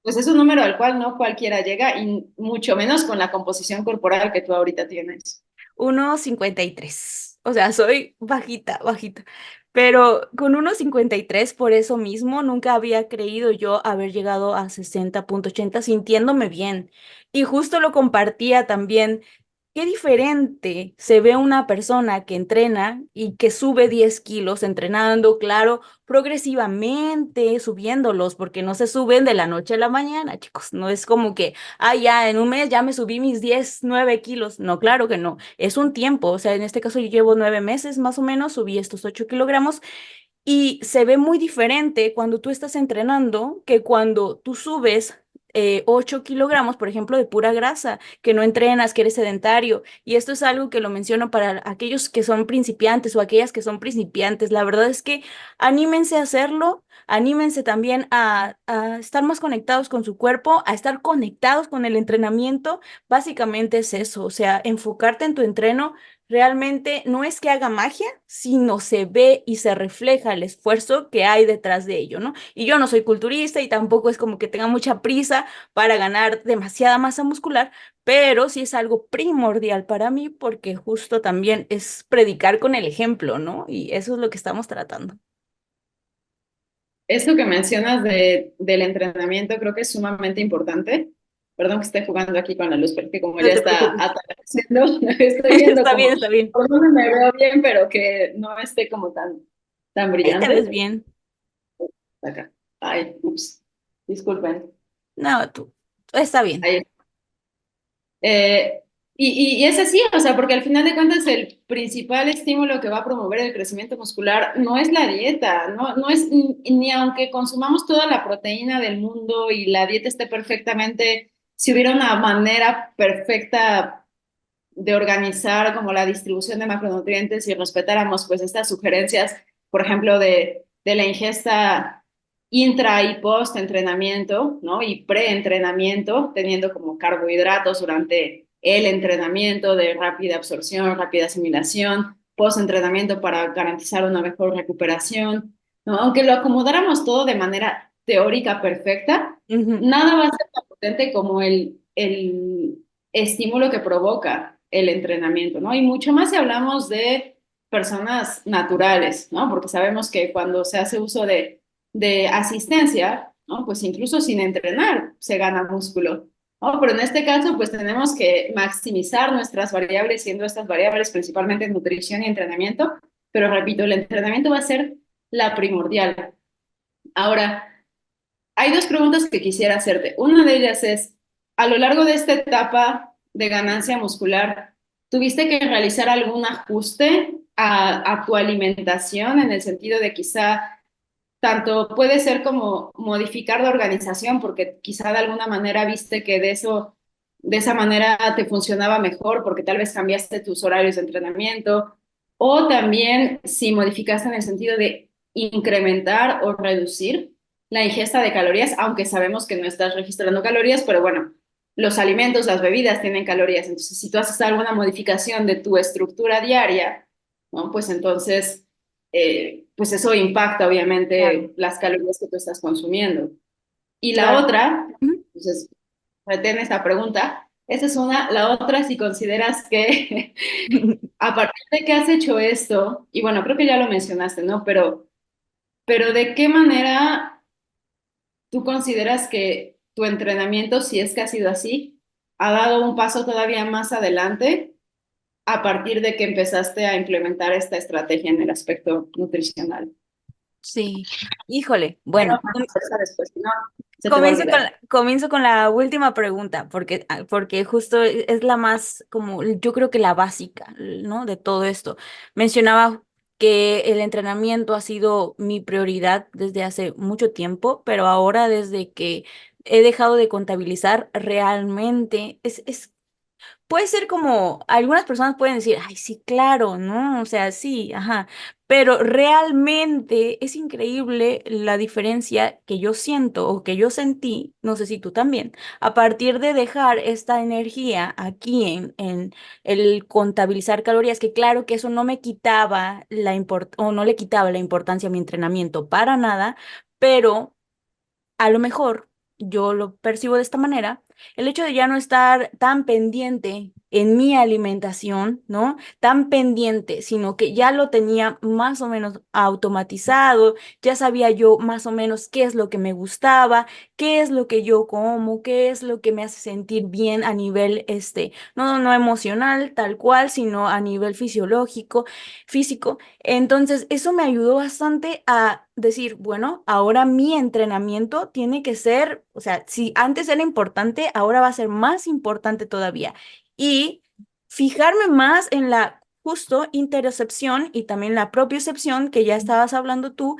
pues es un número al cual no cualquiera llega y mucho menos con la composición corporal que tú ahorita tienes. 1,53. O sea, soy bajita, bajita. Pero con 1,53, por eso mismo, nunca había creído yo haber llegado a 60.80 sintiéndome bien. Y justo lo compartía también. Qué diferente se ve una persona que entrena y que sube 10 kilos entrenando, claro, progresivamente subiéndolos, porque no se suben de la noche a la mañana, chicos. No es como que, ah, ya en un mes ya me subí mis 10, 9 kilos. No, claro que no. Es un tiempo. O sea, en este caso yo llevo 9 meses más o menos, subí estos 8 kilogramos y se ve muy diferente cuando tú estás entrenando que cuando tú subes 8 kilogramos, por ejemplo, de pura grasa, que no entrenas, que eres sedentario. Y esto es algo que lo menciono para aquellos que son principiantes o aquellas que son principiantes. La verdad es que anímense a hacerlo, anímense también a estar más conectados con su cuerpo, a estar conectados con el entrenamiento. Básicamente es eso, o sea, enfocarte en tu entreno. Realmente no es que haga magia, sino se ve y se refleja el esfuerzo que hay detrás de ello, ¿no? Y yo no soy culturista y tampoco es como que tenga mucha prisa para ganar demasiada masa muscular, pero sí es algo primordial para mí porque justo también es predicar con el ejemplo, ¿no? Y eso es lo que estamos tratando. Esto que mencionas del entrenamiento creo que es sumamente importante. Perdón que esté jugando aquí con la luz, porque como No ya te está preocupes. atardeciendo, estoy viendo Está bien, como está bien. por dónde me veo bien, pero que no esté como tan Ahí te ves brillante. bien. Acá. Ay, ups. Disculpen. No, tú, está bien. Ahí. Eh, y es así, o sea, porque al final de cuentas el principal estímulo que va a promover el crecimiento muscular no es la dieta, no es ni aunque consumamos toda la proteína del mundo y la dieta esté perfectamente, si hubiera una manera perfecta de organizar como la distribución de macronutrientes y respetáramos pues estas sugerencias, por ejemplo, de la ingesta intra y post entrenamiento, ¿no? Y pre-entrenamiento, teniendo como carbohidratos durante el entrenamiento de rápida absorción, rápida asimilación, post-entrenamiento para garantizar una mejor recuperación, ¿no? Aunque lo acomodáramos todo de manera teórica perfecta, Ujú. nada va a ser tan potente como el estímulo que provoca el entrenamiento, ¿no? Y mucho más si hablamos de personas naturales, ¿no? Porque sabemos que cuando se hace uso de asistencia, ¿no? Pues incluso sin entrenar se gana músculo, ¿no? Pero en este caso, pues tenemos que maximizar nuestras variables, siendo estas variables principalmente nutrición y entrenamiento, pero repito, el entrenamiento va a ser la primordial. Ahora, hay dos preguntas que quisiera hacerte. Una de ellas es, a lo largo de esta etapa de ganancia muscular, ¿tuviste que realizar algún ajuste a tu alimentación en el sentido de quizá tanto puede ser como modificar la organización, porque quizá de alguna manera viste que de esa manera te funcionaba mejor, porque tal vez cambiaste tus horarios de entrenamiento, o también si modificaste en el sentido de incrementar o reducir la ingesta de calorías, aunque sabemos que no estás registrando calorías, pero bueno, los alimentos, las bebidas tienen calorías, entonces si tú haces alguna modificación de tu estructura diaria, ¿no? Pues entonces pues eso impacta Claro, obviamente las calorías que tú estás consumiendo. Y la claro. otra, Ujú. entonces, retén esta pregunta, esa es una, la otra si consideras que a partir de que has hecho esto, y bueno, creo que ya lo mencionaste, ¿no? Pero pero ¿de qué manera tú consideras que tu entrenamiento, si es que ha sido así, ha dado un paso todavía más adelante a partir de que empezaste a implementar esta estrategia en el aspecto nutricional? Sí, híjole, Quiero bueno, contestar después, si no, se te va a olvidar. comienzo con la última pregunta, porque justo es la más, como yo creo que la básica, ¿no? De todo esto. Mencionaba que el entrenamiento ha sido mi prioridad desde hace mucho tiempo, pero ahora desde que he dejado de contabilizar, realmente puede ser como, algunas personas pueden decir, ay, sí, claro, ¿no? O sea, sí, ajá, pero realmente es increíble la diferencia que yo siento o que yo sentí, no sé si tú también, a partir de dejar esta energía aquí en el contabilizar calorías, que claro que eso no me quitaba o no le quitaba la importancia a mi entrenamiento para nada, pero a lo mejor yo lo percibo de esta manera, el hecho de ya no estar tan pendiente en mi alimentación, ¿no? Tan pendiente, sino que ya lo tenía más o menos automatizado, ya sabía yo más o menos qué es lo que me gustaba, qué es lo que yo como, qué es lo que me hace sentir bien a nivel, no emocional tal cual, sino a nivel fisiológico, físico. Entonces, eso me ayudó bastante a decir, bueno, ahora mi entrenamiento tiene que ser, o sea, si antes era importante, ahora va a ser más importante todavía. Y fijarme más en la justo interocepción y también la propiocepción que ya estabas hablando tú.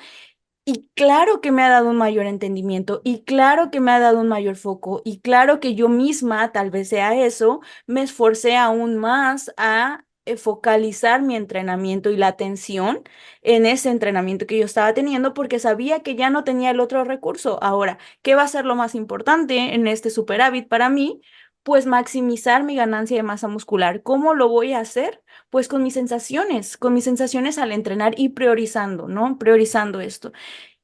Y claro que me ha dado un mayor entendimiento y claro que me ha dado un mayor foco y claro que yo misma, tal vez sea eso, me esforcé aún más a focalizar mi entrenamiento y la atención en ese entrenamiento que yo estaba teniendo porque sabía que ya no tenía el otro recurso. Ahora, ¿qué va a ser lo más importante en este superávit para mí? Pues maximizar mi ganancia de masa muscular. ¿Cómo lo voy a hacer? Pues con mis sensaciones al entrenar y priorizando, ¿no? Priorizando esto.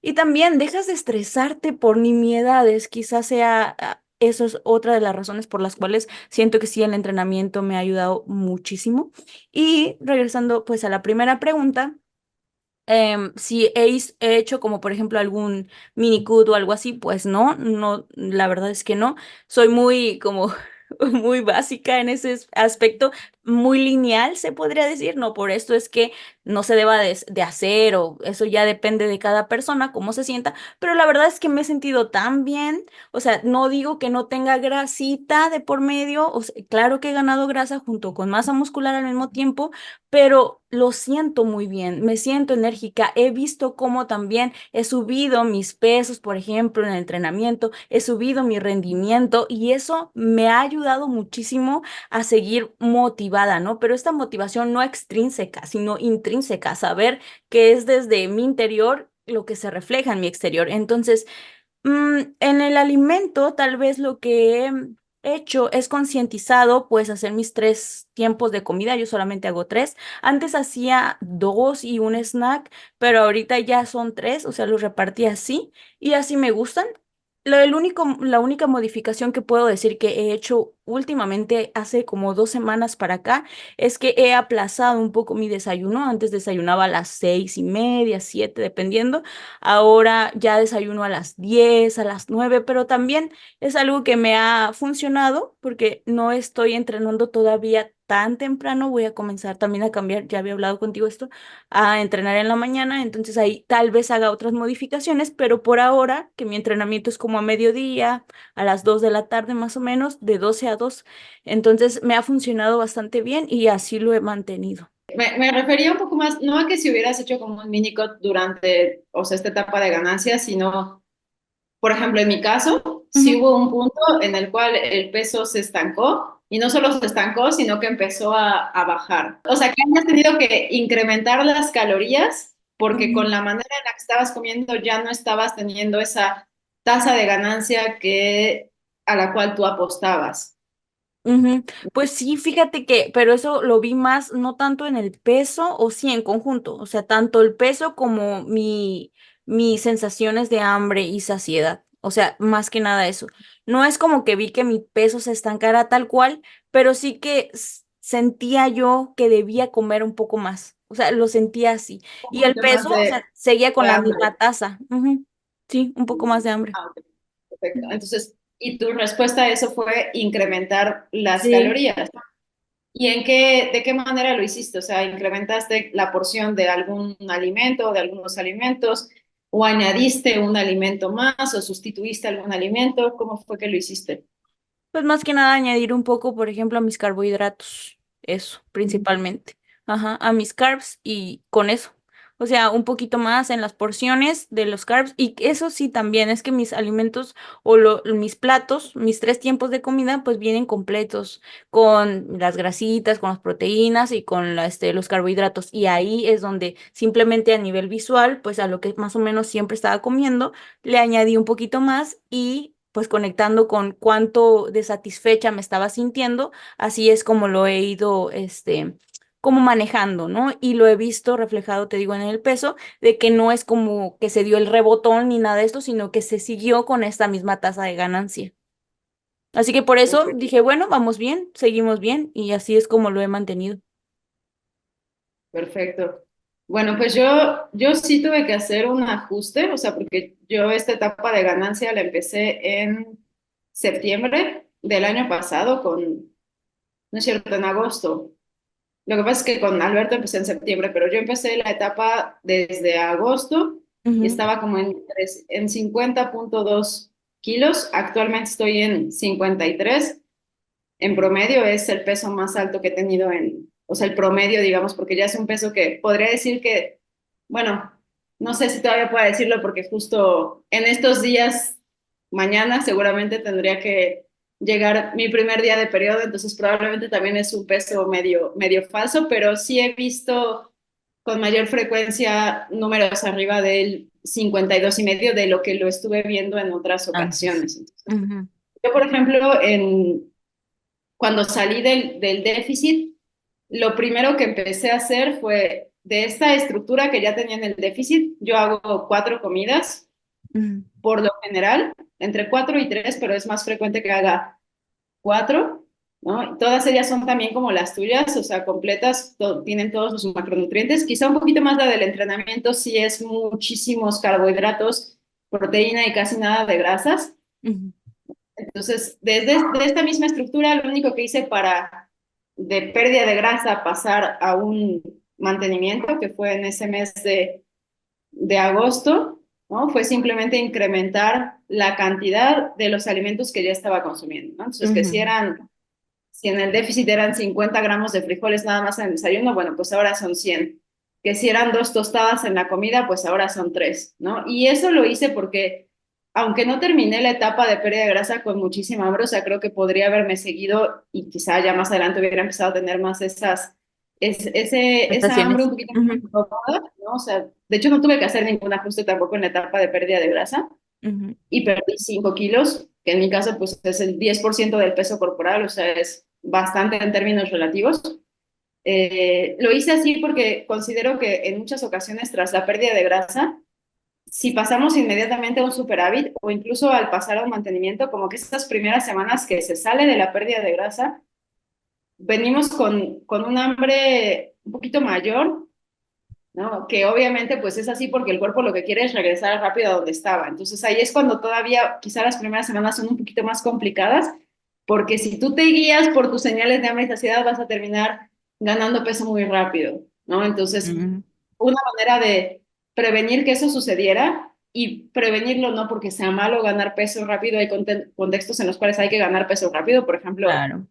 Y también dejas de estresarte por nimiedades, quizás sea, eso es otra de las razones por las cuales siento que sí, el entrenamiento me ha ayudado muchísimo. Y regresando pues a la primera pregunta, si he hecho como por ejemplo algún minicut o algo así, pues no, la verdad es que no. Soy muy como muy básica en ese aspecto, muy lineal se podría decir, no por esto es que no se deba de hacer o eso ya depende de cada persona, cómo se sienta, pero la verdad es que me he sentido tan bien, o sea, no digo que no tenga grasita de por medio, o sea, claro que he ganado grasa junto con masa muscular al mismo tiempo, pero lo siento muy bien, me siento enérgica. He visto cómo también he subido mis pesos, por ejemplo, en el entrenamiento, he subido mi rendimiento y eso me ha ayudado muchísimo a seguir motivada, ¿no? Pero esta motivación no extrínseca, sino intrínseca, saber que es desde mi interior lo que se refleja en mi exterior. Entonces, en el alimento, tal vez lo que he hecho es concientizado, pues hacer mis 3 tiempos de comida. Yo solamente hago 3. Antes hacía 2 y un snack, pero ahorita ya son 3, o sea, los repartí así y así me gustan. La única modificación que puedo decir que he hecho últimamente, hace como 2 semanas para acá, es que he aplazado un poco mi desayuno. Antes desayunaba a las 6:30, 7, dependiendo. Ahora ya desayuno a las 10, a las 9, pero también es algo que me ha funcionado porque no estoy entrenando todavía tan temprano. Voy a comenzar también a cambiar, ya había hablado contigo esto, a entrenar en la mañana, entonces ahí tal vez haga otras modificaciones, pero por ahora que mi entrenamiento es como a mediodía, a las 2 de la tarde más o menos, de 12 a 2, entonces me ha funcionado bastante bien y así lo he mantenido. Me refería un poco más, no a que si hubieras hecho como un mini cut durante, o sea, esta etapa de ganancias, sino, por ejemplo, en mi caso, sí Ujú, hubo un punto en el cual el peso se estancó y no solo se estancó, sino que empezó a bajar. O sea, que hayas tenido que incrementar las calorías porque ujú. con la manera en la que estabas comiendo ya no estabas teniendo esa tasa de ganancia a la cual tú apostabas. Ujú. Pues sí, fíjate que, pero eso lo vi más, no tanto en el peso, o sí en conjunto, o sea, tanto el peso como mis sensaciones de hambre y saciedad, o sea, más que nada eso. No es como que vi que mi peso se estancara tal cual, pero sí que sentía yo que debía comer un poco más. O sea, lo sentía así. Un Y el poquito más peso, o sea, seguía con de la hambre. misma taza. Ujú. Sí, un poco más de hambre. Ah, ok, perfecto. Entonces, y tu respuesta a eso fue incrementar las Sí. calorías. ¿Y de qué manera lo hiciste? O sea, ¿incrementaste la porción de algún alimento, de algunos alimentos, o añadiste un alimento más, o sustituiste algún alimento? ¿Cómo fue que lo hiciste? Pues más que nada añadir un poco, por ejemplo, a mis carbohidratos. Eso, principalmente. Ajá, a mis carbs y con eso. O sea, un poquito más en las porciones de los carbs. Y eso sí también es que mis alimentos o mis platos, mis 3 tiempos de comida, pues vienen completos con las grasitas, con las proteínas y con los carbohidratos. Y ahí es donde simplemente a nivel visual, pues a lo que más o menos siempre estaba comiendo, le añadí un poquito más y pues conectando con cuánto de satisfecha me estaba sintiendo, así es como lo he ido, como manejando, ¿no? Y lo he visto reflejado, te digo, en el peso, de que no es como que se dio el rebotón ni nada de esto, sino que se siguió con esta misma tasa de ganancia. Así que por eso Ok, dije, bueno, vamos bien, seguimos bien, y así es como lo he mantenido. perfecto. Bueno, pues yo sí tuve que hacer un ajuste, o sea, porque yo esta etapa de ganancia la empecé en septiembre del año pasado no es cierto, en agosto. Lo que pasa es que con Alberto empecé en septiembre, pero yo empecé la etapa desde agosto y Ujú, estaba como en 50,2 kilos. Actualmente estoy en 53. En promedio es el peso más alto que he tenido o sea, el promedio, digamos, porque ya es un peso que podría decir que, bueno, no sé si todavía puedo decirlo porque justo en estos días, mañana seguramente tendría que llegar mi primer día de periodo, entonces probablemente también es un peso medio falso, pero sí he visto con mayor frecuencia números arriba del 52,5 de lo que lo estuve viendo en otras antes. ocasiones. Entonces, Ujú, yo, por ejemplo, cuando salí del déficit, lo primero que empecé a hacer fue de esta estructura que ya tenía en el déficit, yo hago 4 comidas, ujú, por lo general, entre 4 y 3, pero es más frecuente que haga 4, ¿no? Y todas ellas son también como las tuyas, o sea, completas, tienen todos los macronutrientes. Quizá un poquito más la del entrenamiento, sí es muchísimos carbohidratos, proteína y casi nada de grasas. ujú, Entonces, de esta misma estructura, lo único que hice para de pérdida de grasa pasar a un mantenimiento, que fue en ese mes de agosto, ¿no? Fue simplemente incrementar la cantidad de los alimentos que ya estaba consumiendo, ¿no? Entonces, que ujú. si en el déficit eran 50 gramos de frijoles nada más en el desayuno, bueno, pues ahora son 100. Que si eran 2 tostadas en la comida, pues ahora son 3, ¿no? Y eso lo hice porque, aunque no terminé la etapa de pérdida de grasa con muchísima hambre, o sea, creo que podría haberme seguido y quizá ya más adelante hubiera empezado a tener más esa hambre un Estaciones. poquito más Ujú, incómoda, ¿no? O sea, de hecho no tuve que hacer ningún ajuste tampoco en la etapa de pérdida de grasa ujú, y perdí 5 kilos, que en mi caso pues es el 10% del peso corporal, o sea, es bastante en términos relativos. Lo hice así porque considero que en muchas ocasiones tras la pérdida de grasa, si pasamos inmediatamente a un superávit o incluso al pasar a un mantenimiento, como que estas primeras semanas que se sale de la pérdida de grasa, venimos con un hambre un poquito mayor, ¿no? Que obviamente pues es así porque el cuerpo lo que quiere es regresar rápido a donde estaba. Entonces ahí es cuando todavía quizá las primeras semanas son un poquito más complicadas, porque si tú te guías por tus señales de hambre y saciedad vas a terminar ganando peso muy rápido, ¿no? Entonces, ujú. una manera de prevenir que eso sucediera y prevenirlo no porque sea malo ganar peso rápido, hay contextos en los cuales hay que ganar peso rápido, por ejemplo, Claro.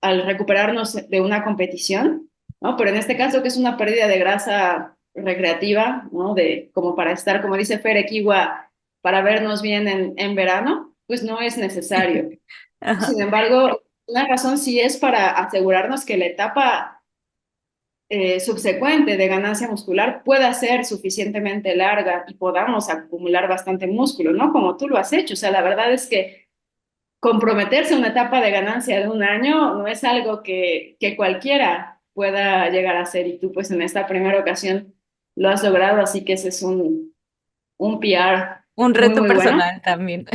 al recuperarnos de una competición, ¿no? Pero en este caso, que es una pérdida de grasa recreativa, ¿no? Como para estar, como dice Fer Equigua, para vernos bien en verano, pues no es necesario. Ajá. Sin embargo, una razón sí es para asegurarnos que la etapa subsecuente de ganancia muscular pueda ser suficientemente larga y podamos acumular bastante músculo, ¿no? Como tú lo has hecho. O sea, la verdad es que comprometerse a una etapa de ganancia de un año no es algo que cualquiera pueda llegar a hacer y tú pues en esta primera ocasión lo has logrado, así que ese es un PR Un muy, reto muy bueno. personal también.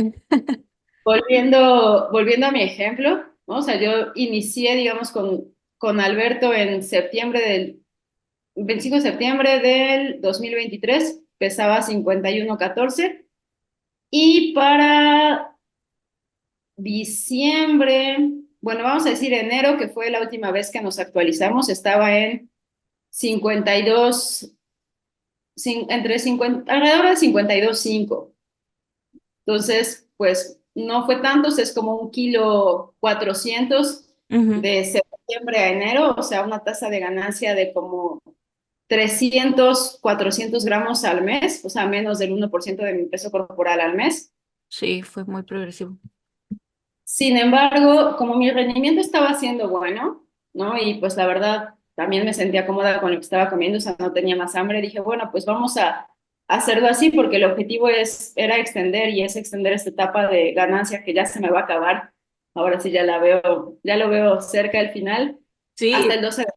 Volviendo a mi ejemplo, ¿no? O sea, yo inicié, digamos, con Alberto en septiembre 25 de septiembre del 2023, pesaba 51,14 y para diciembre, bueno, vamos a decir enero, que fue la última vez que nos actualizamos, estaba en 52, entre 50, alrededor de 52,5. Entonces, pues no fue tanto, es como 1,4 kilos Ujú. de septiembre a enero, o sea, una tasa de ganancia de como 300, 400 gramos al mes, o sea, menos del 1% de mi peso corporal al mes. Sí, fue muy progresivo. Sin embargo, como mi rendimiento estaba siendo bueno, ¿no? Y pues la verdad, también me sentía cómoda con lo que estaba comiendo, o sea, no tenía más hambre, dije, bueno, pues vamos a hacerlo así porque el objetivo era extender y es extender esta etapa de ganancia que ya se me va a acabar. Ahora sí ya lo veo cerca del final, hasta Sí, el 12 de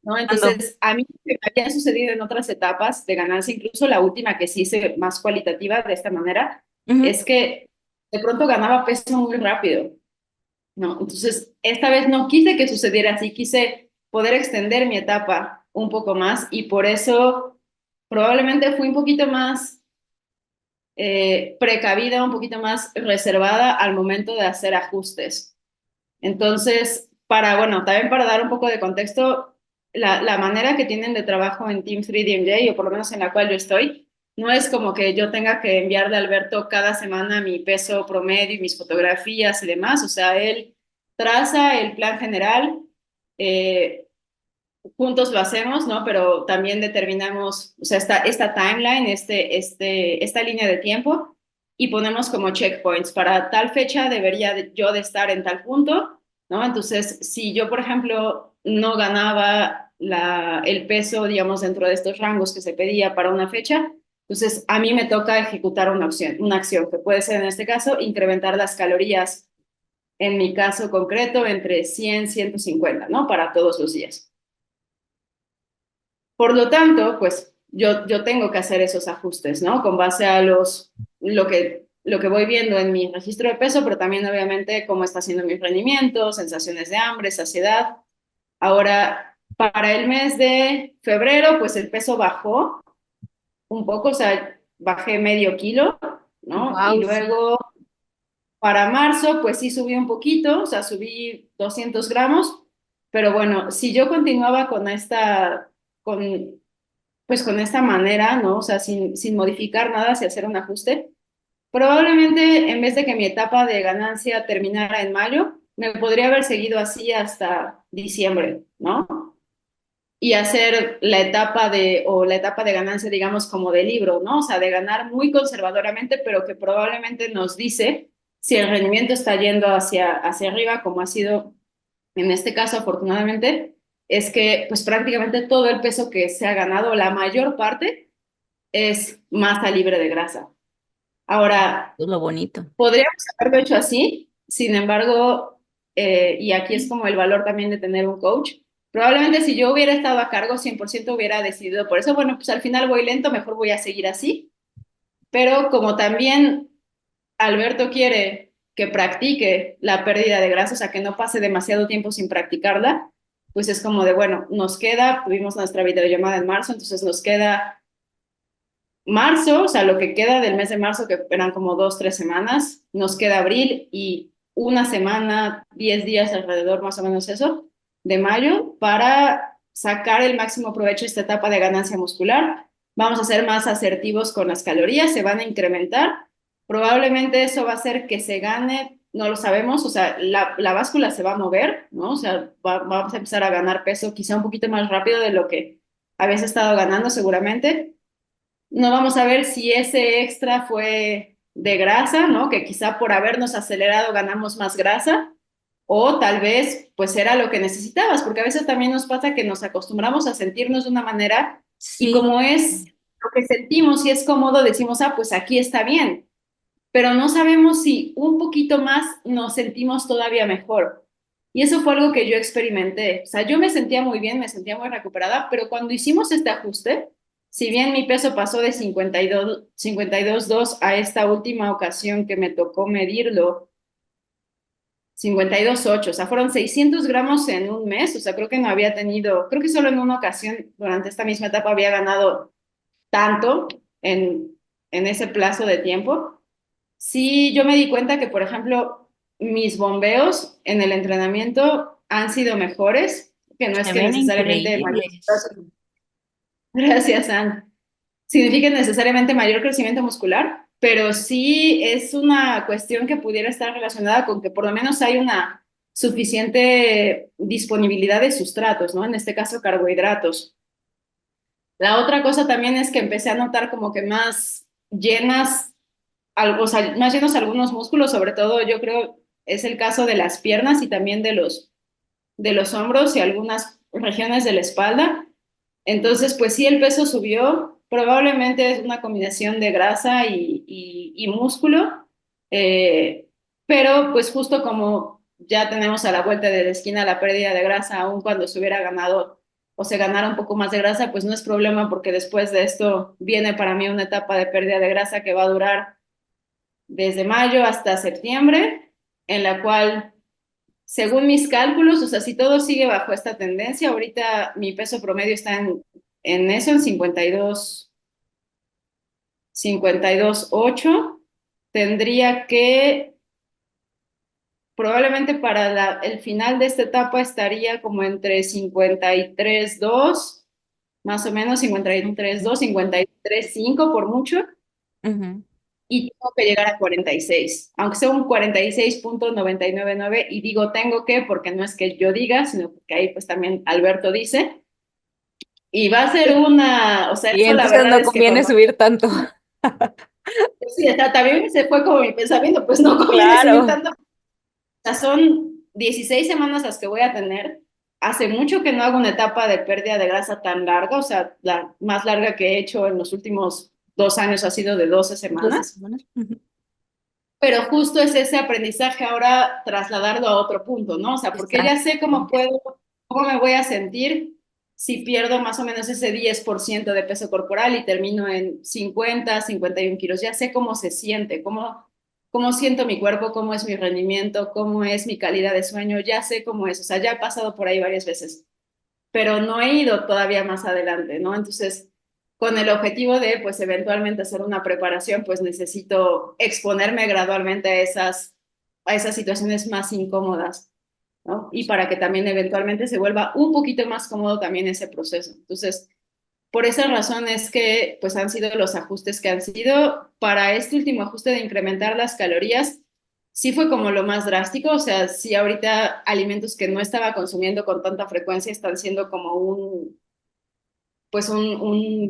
¿no? ando. Entonces, a mí me había sucedido en otras etapas de ganancia, incluso la última que sí hice más cualitativa de esta manera, Ujú. es que de pronto ganaba peso muy rápido, ¿no? Entonces, esta vez no quise que sucediera así, quise poder extender mi etapa un poco más y por eso probablemente fui un poquito más precavida, un poquito más reservada al momento de hacer ajustes. Entonces, bueno, también para dar un poco de contexto, la manera que tienen de trabajo en Team 3DMJ, o por lo menos en la cual yo estoy, no es como que yo tenga que enviarle a Alberto cada semana mi peso promedio y mis fotografías y demás. O sea, él traza el plan general, eh, juntos lo hacemos, ¿no? Pero también determinamos, o sea, esta timeline, esta línea de tiempo, y ponemos como checkpoints. Para tal fecha debería yo de estar en tal punto, ¿no? Entonces, si yo, por ejemplo, no ganaba el peso, digamos, dentro de estos rangos que se pedía para una fecha, entonces a mí me toca ejecutar una acción que puede ser en este caso incrementar las calorías, en mi caso concreto, entre 100 y 150, ¿no? Para todos los días. Por lo tanto, pues yo tengo que hacer esos ajustes, ¿no? Con base a lo que voy viendo en mi registro de peso, pero también obviamente cómo está haciendo mi rendimiento, sensaciones de hambre, saciedad. Ahora, para el mes de febrero, pues el peso bajó un poco, o sea, bajé medio kilo, ¿no? Y Wow, sí. luego para marzo, pues sí subí un poquito, o sea, subí 200 gramos, pero bueno, si yo continuaba con pues con esta manera, ¿no? O sea, sin modificar nada, sin hacer un ajuste, probablemente en vez de que mi etapa de ganancia terminara en mayo, me podría haber seguido así hasta diciembre, ¿no? Y hacer la etapa de ganancia, digamos, como de libro, ¿no? O sea, de ganar muy conservadoramente, pero que probablemente nos dice si el rendimiento está yendo hacia arriba, como ha sido en este caso, afortunadamente, es que pues prácticamente todo el peso que se ha ganado, la mayor parte, es masa libre de grasa. Ahora, Es lo bonito. podríamos haberlo hecho así, sin embargo, y aquí es como el valor también de tener un coach, probablemente si yo hubiera estado a cargo 100% hubiera decidido por eso, bueno, pues al final voy lento, mejor voy a seguir así, pero como también Alberto quiere que practique la pérdida de grasa, o sea, que no pase demasiado tiempo sin practicarla, pues es como de, bueno, tuvimos nuestra videollamada en marzo, entonces nos queda marzo, o sea, lo que queda del mes de marzo, que eran como 2, 3 semanas, nos queda abril y una semana, 10 días alrededor, más o menos eso, de mayo, para sacar el máximo provecho de esta etapa de ganancia muscular. Vamos a ser más asertivos con las calorías, se van a incrementar. Probablemente eso va a hacer que se gane, no lo sabemos, o sea, la báscula se va a mover, ¿no? O sea, vamos a empezar a ganar peso quizá un poquito más rápido de lo que habías estado ganando seguramente. No vamos a ver si ese extra fue de grasa, ¿no? Que quizá por habernos acelerado ganamos más grasa, o tal vez pues era lo que necesitabas, porque a veces también nos pasa que nos acostumbramos a sentirnos de una manera y Sí. como es lo que sentimos y es cómodo, decimos, ah, pues aquí está bien, pero no sabemos si un poquito más nos sentimos todavía mejor. Y eso fue algo que yo experimenté. O sea, yo me sentía muy bien, me sentía muy recuperada, pero cuando hicimos este ajuste, si bien mi peso pasó de 52,2 a esta última ocasión que me tocó medirlo, 52,8, o sea, fueron 600 gramos en un mes, o sea, creo que no había tenido, creo que solo en una ocasión durante esta misma etapa había ganado tanto en ese plazo de tiempo. Sí, yo me di cuenta que, por ejemplo, mis bombeos en el entrenamiento han sido mejores, que no es Se que ven necesariamente mayor, increíbles. gracias, Anne, significa necesariamente mayor crecimiento muscular, pero sí es una cuestión que pudiera estar relacionada con que por lo menos hay una suficiente disponibilidad de sustratos, ¿no? En este caso, carbohidratos. La otra cosa también es que empecé a notar como que más llenas, o sea, más llenos algunos músculos, sobre todo yo creo es el caso de las piernas y también de los hombros y algunas regiones de la espalda. Entonces, pues sí, el peso subió. Probablemente es una combinación de grasa y músculo, eh, pero pues justo como ya tenemos a la vuelta de la esquina la pérdida de grasa, aun cuando se hubiera ganado o se ganara un poco más de grasa, pues no es problema porque después de esto viene para mí una etapa de pérdida de grasa que va a durar desde mayo hasta septiembre, en la cual según mis cálculos, o sea, si todo sigue bajo esta tendencia, ahorita mi peso promedio está en eso, en 52,8. Tendría que, probablemente para el final de esta etapa estaría como entre 53,2, más o menos 53,2, Ok. 53,5 por mucho, Ujú. y tengo que llegar a 46, aunque sea un 46,999, y digo tengo que porque no es que yo diga, sino que ahí pues también Alberto dice, y va a ser una, o sea, Y eso la entonces verdad no es que conviene cuando, subir tanto. sí, o sea, también se fue como mi pensamiento, pues no conviene subir Claro. tanto, o sea, son 16 semanas las que voy a tener, hace mucho que no hago una etapa de pérdida de grasa tan larga, o sea, la más larga que he hecho en los últimos 2 años ha sido de 12 12 semanas. semanas. Ujú. Pero justo es ese aprendizaje ahora trasladarlo a otro punto, ¿no? O sea, porque ya sé Exacto. cómo me voy a sentir si pierdo más o menos ese 10% de peso corporal y termino en 51 kilos. Ya sé cómo se siente, cómo siento mi cuerpo, cómo es mi rendimiento, cómo es mi calidad de sueño, ya sé cómo es. O sea, ya he pasado por ahí varias veces, pero no he ido todavía más adelante, ¿no? Entonces, con el objetivo de, pues, eventualmente hacer una preparación, pues necesito exponerme gradualmente a esas situaciones más incómodas, ¿no? Y para que también eventualmente se vuelva un poquito más cómodo también ese proceso. Entonces, por esa razón es que, pues, han sido los ajustes que han sido. Para este último ajuste de incrementar las calorías, sí fue como lo más drástico, o sea, sí ahorita alimentos que no estaba consumiendo con tanta frecuencia están siendo como un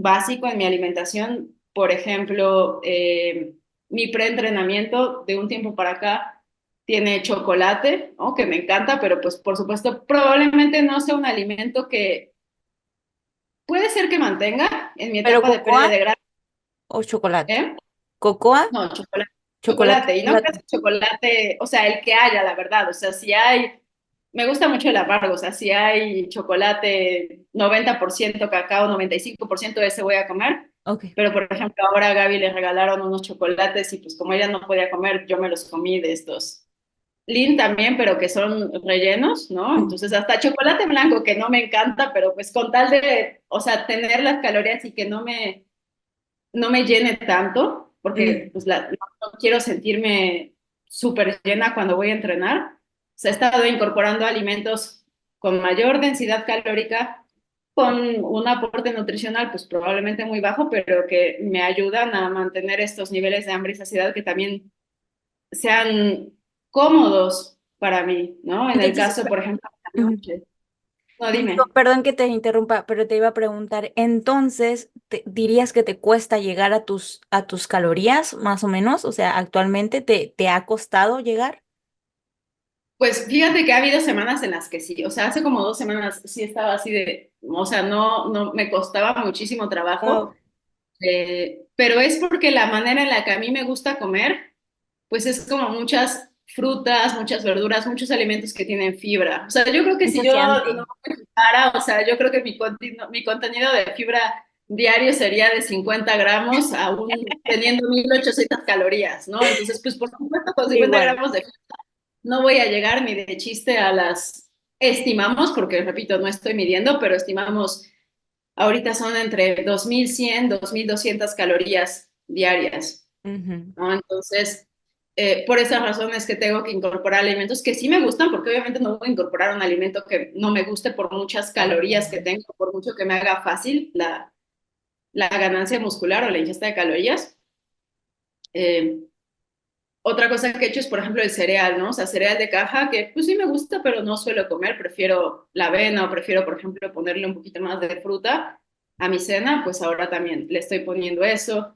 básico en mi alimentación. Por ejemplo, mi preentrenamiento de un tiempo para acá tiene chocolate, ¿no? Que me encanta, pero pues por supuesto probablemente no sea un alimento que puede ser que mantenga en mi ¿Pero etapa de cocoa pérdida de grasa, o chocolate? ¿eh? ¿Cocoa? No, chocolate, Chocolate, chocolate. Y no chocolate. creas chocolate, o sea, el que haya, la verdad. O sea, si hay, me gusta mucho el amargo, o sea, si hay chocolate 90% cacao, 95% de ese voy a comer. Ok. Pero, por ejemplo, ahora a Gaby le regalaron unos chocolates y pues como ella no podía comer, yo me los comí de estos. Lean también, pero que son rellenos, ¿no? Ujú. Entonces, hasta chocolate blanco, que no me encanta, pero pues con tal de, o sea, tener las calorías y que no me llene tanto, porque Mm. pues no quiero sentirme súper llena cuando voy a entrenar. Se ha estado incorporando alimentos con mayor densidad calórica, con un aporte nutricional pues probablemente muy bajo, pero que me ayudan a mantener estos niveles de hambre y saciedad que también sean cómodos para mí, ¿no? En el Entonces, caso, por ejemplo, de la ujú. noche. No, Digo, dime. perdón que te interrumpa, pero te iba a preguntar, entonces, ¿dirías que te cuesta llegar a tus calorías, más o menos? O sea, actualmente te ha costado llegar. Pues fíjate que ha habido semanas en las que sí, o sea, hace como 2 semanas sí estaba así de, o sea, no, me costaba muchísimo trabajo, Wow. pero es porque la manera en la que a mí me gusta comer, pues es como muchas frutas, muchas verduras, muchos alimentos que tienen fibra. O sea, yo creo que Es si yo no saciante. me fijara, o sea, yo creo que mi contenido de fibra diario sería de 50 gramos, aún teniendo 1,800 calorías, ¿no? Entonces, pues por supuesto, con 50 Igual. gramos de no voy a llegar ni de chiste a las, estimamos, porque repito, no estoy midiendo, pero estimamos, ahorita son entre 2100, 2200 calorías diarias, Ujú. ¿no? Entonces, por esas razones que tengo que incorporar alimentos que sí me gustan, porque obviamente no voy a incorporar un alimento que no me guste por muchas calorías que tengo, por mucho que me haga fácil la ganancia muscular o la ingesta de calorías. Eh, Otra cosa que he hecho es, por ejemplo, el cereal, ¿no? O sea, cereal de caja, que pues sí me gusta, pero no suelo comer, prefiero la avena o prefiero, por ejemplo, ponerle un poquito más de fruta a mi cena, pues ahora también le estoy poniendo eso.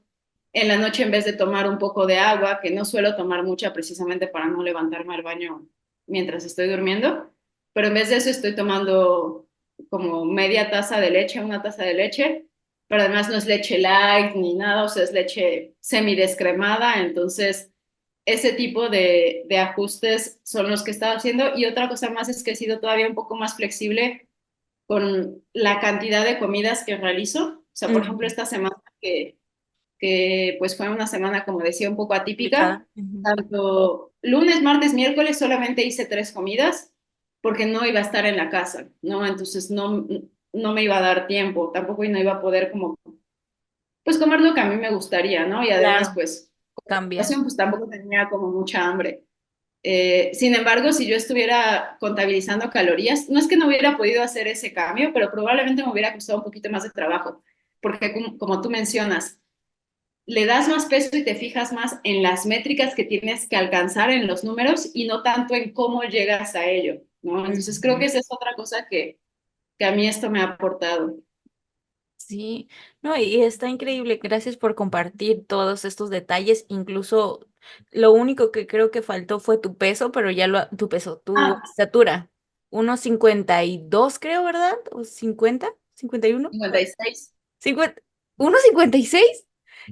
En la noche, en vez de tomar un poco de agua, que no suelo tomar mucha precisamente para no levantarme al baño mientras estoy durmiendo, pero en vez de eso estoy tomando como media taza de leche, una taza de leche, pero además no es leche light ni nada, o sea, es leche semidescremada, entonces ese tipo de ajustes son los que he estado haciendo. Y otra cosa más es que he sido todavía un poco más flexible con la cantidad de comidas que realizo. O sea, por ejemplo, Ujú. esta semana que pues fue una semana, como decía, un poco atípica, Complicada. Ujú. tanto lunes, martes, miércoles solamente hice 3 comidas porque no iba a estar en la casa, ¿no? Entonces no me iba a dar tiempo, tampoco no iba a poder como, pues comer lo que a mí me gustaría, ¿no? Y además, Claro, pues, cambia. ocasión, pues tampoco tenía como mucha hambre. Sin embargo, si yo estuviera contabilizando calorías, no es que no hubiera podido hacer ese cambio, pero probablemente me hubiera costado un poquito más de trabajo, porque como tú mencionas, le das más peso y te fijas más en las métricas que tienes que alcanzar en los números y no tanto en cómo llegas a ello, ¿no? Entonces creo Ujú. que esa es otra cosa que a mí esto me ha aportado. Sí, no, y está increíble. Gracias por compartir todos estos detalles. Incluso lo único que creo que faltó fue tu peso, pero ya tu peso, tu Ah, estatura. 1,52 creo, ¿verdad? ¿O 50? ¿51? 56. 50, 1,56.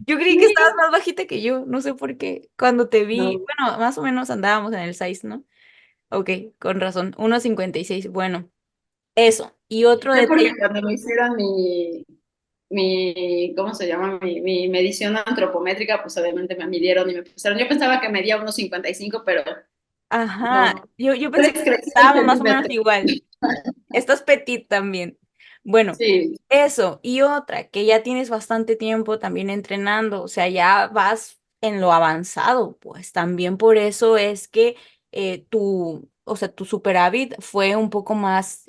Yo creí que estabas Sí. más bajita que yo. No sé por qué. Cuando te vi, No, bueno, más o menos andábamos en el 6, ¿no? Ok, con razón. 1,56. Bueno, eso. Y otro sé detalle. porque cuando me hicieron ¿cómo se llama? Mi medición antropométrica, pues obviamente me midieron y me pusieron, yo pensaba que medía unos 55, pero Ajá, no, yo pensé que 3 estábamos más o menos centímetros. igual. Estás petit también. Bueno, Sí. eso. Y otra, que ya tienes bastante tiempo también entrenando, o sea, ya vas en lo avanzado, pues también por eso es que o sea, tu superávit fue un poco más,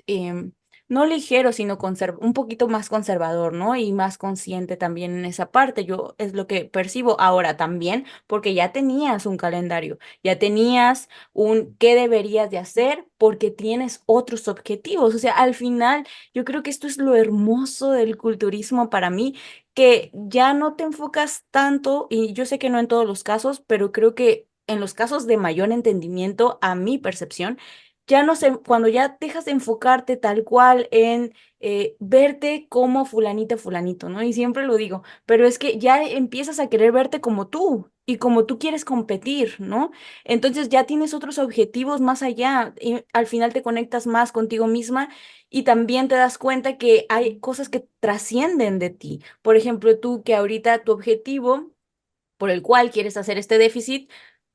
no ligero, sino un poquito más conservador, ¿no? Y más consciente también en esa parte. Yo es lo que percibo ahora también, porque ya tenías un calendario, ya tenías un qué deberías de hacer porque tienes otros objetivos. O sea, al final, yo creo que esto es lo hermoso del culturismo para mí, que ya no te enfocas tanto, y yo sé que no en todos los casos, pero creo que en los casos de mayor entendimiento, a mi percepción, ya no sé, cuando ya dejas de enfocarte tal cual en verte como fulanita, fulanito, ¿no? Y siempre lo digo, pero es que ya empiezas a querer verte como tú y como tú quieres competir, ¿no? Entonces ya tienes otros objetivos más allá y al final te conectas más contigo misma y también te das cuenta que hay cosas que trascienden de ti. Por ejemplo, tú que ahorita tu objetivo por el cual quieres hacer este déficit.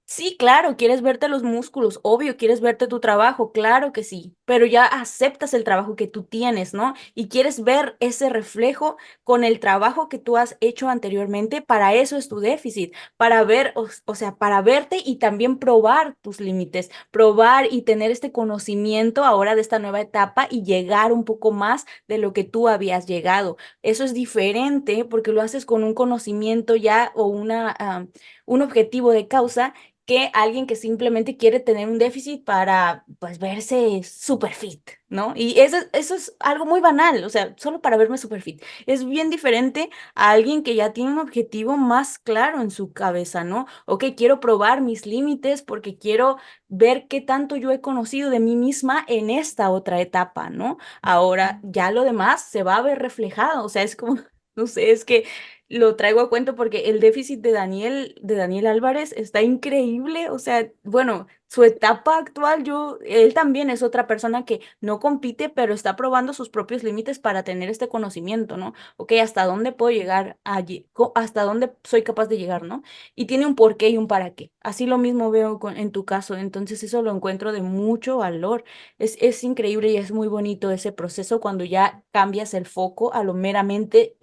Sí, claro, quieres verte los músculos, obvio, quieres verte tu trabajo, claro que sí, pero ya aceptas el trabajo que tú tienes, ¿no? Y quieres ver ese reflejo con el trabajo que tú has hecho anteriormente, para eso es tu déficit, para ver, o sea, para verte y también probar tus límites, probar y tener este conocimiento ahora de esta nueva etapa y llegar un poco más de lo que tú habías llegado. Eso es diferente porque lo haces con un conocimiento ya o un objetivo de causa que alguien que simplemente quiere tener un déficit para, pues, verse super fit, ¿no? Y eso es algo muy banal, o sea, solo para verme super fit. Es bien diferente a alguien que ya tiene un objetivo más claro en su cabeza, ¿no? Ok, quiero probar mis límites porque quiero ver qué tanto yo he conocido de mí misma en esta otra etapa, ¿no? Ahora ya lo demás se va a ver reflejado, o sea, es como, no sé, es que lo traigo a cuento porque el déficit de Daniel Álvarez está increíble, o sea, bueno, su etapa actual, él también es otra persona que no compite, pero está probando sus propios límites para tener este conocimiento, ¿no? Ok, ¿hasta dónde puedo llegar allí? ¿Hasta dónde soy capaz de llegar, ¿no? Y tiene un porqué y un para qué. Así lo mismo veo en tu caso, entonces eso lo encuentro de mucho valor. Es increíble y es muy bonito ese proceso cuando ya cambias el foco a lo meramente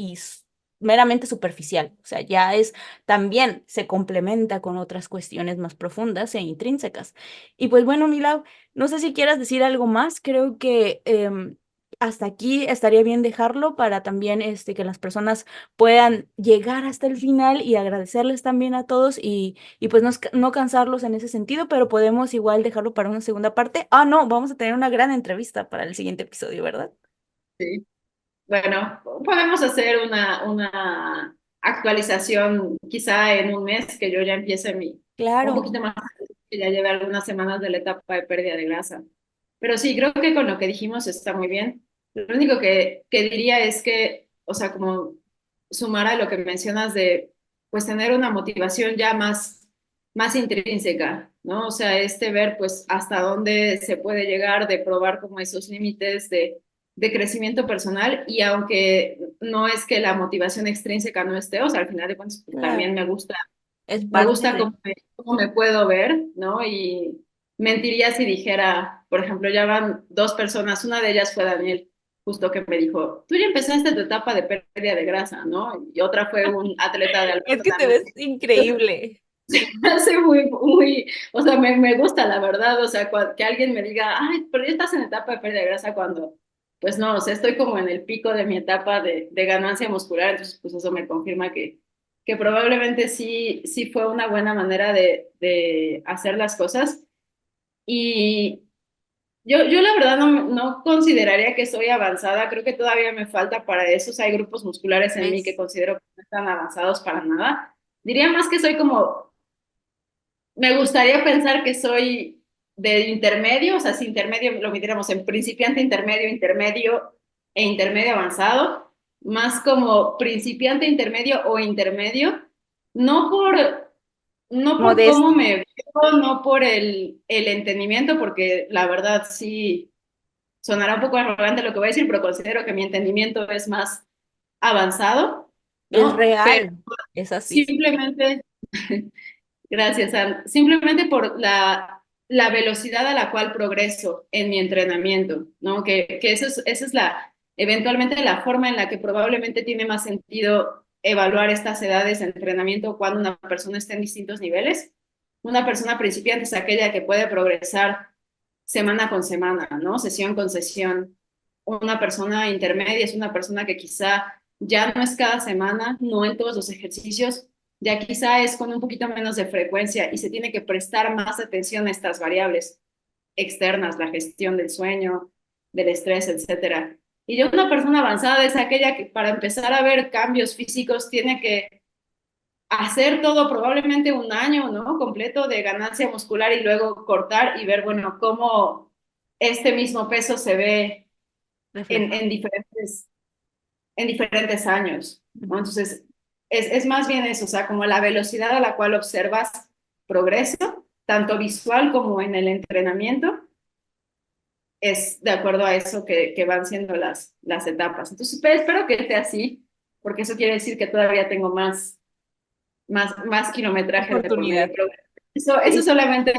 meramente superficial. O sea, ya es también se complementa con otras cuestiones más profundas e intrínsecas. Y pues bueno, Milau, no sé si quieras decir algo más, creo que hasta aquí estaría bien dejarlo para también que las personas puedan llegar hasta el final y agradecerles también a todos y pues no cansarlos en ese sentido, pero podemos igual dejarlo para una segunda parte. Ah, no, vamos a tener una gran entrevista para el siguiente episodio, ¿verdad? Sí. Bueno, podemos hacer una actualización quizá en un mes que yo ya empiece un Claro, poquito más, que ya lleve algunas semanas de la etapa de pérdida de grasa. Pero sí, creo que con lo que dijimos está muy bien. Lo único que diría es que, o sea, como sumar a lo que mencionas de, pues, tener una motivación ya más intrínseca, ¿no? O sea, ver, pues, hasta dónde se puede llegar, de probar como esos límites de crecimiento personal y aunque no es que la motivación extrínseca no esté, o sea, al final de cuentas, pues, también claro, es me parte gusta de... cómo me puedo ver, ¿no? Y mentiría si dijera, por ejemplo, ya van dos personas, una de ellas fue Daniel, justo que me dijo, tú ya empezaste tu etapa de pérdida de grasa, ¿no? Y otra fue un atleta de Es Alberto que te también. ves increíble. Me hace muy, o sea, me gusta la verdad, o sea, que alguien me diga, ay, pero ya estás en etapa de pérdida de grasa cuando, pues no, o sea, estoy como en el pico de mi etapa de ganancia muscular, entonces pues eso me confirma que probablemente sí fue una buena manera de hacer las cosas. Y yo la verdad no consideraría que soy avanzada, creo que todavía me falta para eso, o sea, hay grupos musculares en mí que ¿Ves? considero que no están avanzados para nada. Diría más que soy como me gustaría pensar que soy de intermedio, o sea, si intermedio lo midiéramos en principiante, intermedio, intermedio e intermedio avanzado, más como principiante, intermedio o intermedio, no por, no por cómo Modestia. me veo, no por el entendimiento, porque la verdad sí sonará un poco arrogante lo que voy a decir, pero considero que mi entendimiento es más avanzado, Es ¿no? Pero real, es así. simplemente gracias, Ann. Simplemente por la velocidad a la cual progreso en mi entrenamiento, ¿no? Que esa es eventualmente la forma en la que probablemente tiene más sentido evaluar estas edades de entrenamiento cuando una persona está en distintos niveles. Una persona principiante es aquella que puede progresar semana con semana, ¿no? Sesión con sesión. Una persona intermedia es una persona que quizá ya no es cada semana, no en todos los ejercicios, ya quizá es con un poquito menos de frecuencia y se tiene que prestar más atención a estas variables externas, la gestión del sueño, del estrés, etcétera. Y yo una persona avanzada es aquella que para empezar a ver cambios físicos tiene que hacer todo probablemente un año, ¿no? Completo de ganancia muscular y luego cortar y ver, bueno, cómo este mismo peso se ve en, Refleja. en diferentes en diferentes años, ¿no? Ujú. Entonces, es más bien eso, o sea, como la velocidad a la cual observas progreso, tanto visual como en el entrenamiento, es de acuerdo a eso que van siendo las etapas. Entonces, espero que esté así, porque eso quiere decir que todavía tengo más kilometraje de por medio. Oportunidad. Pero eso Sí. solamente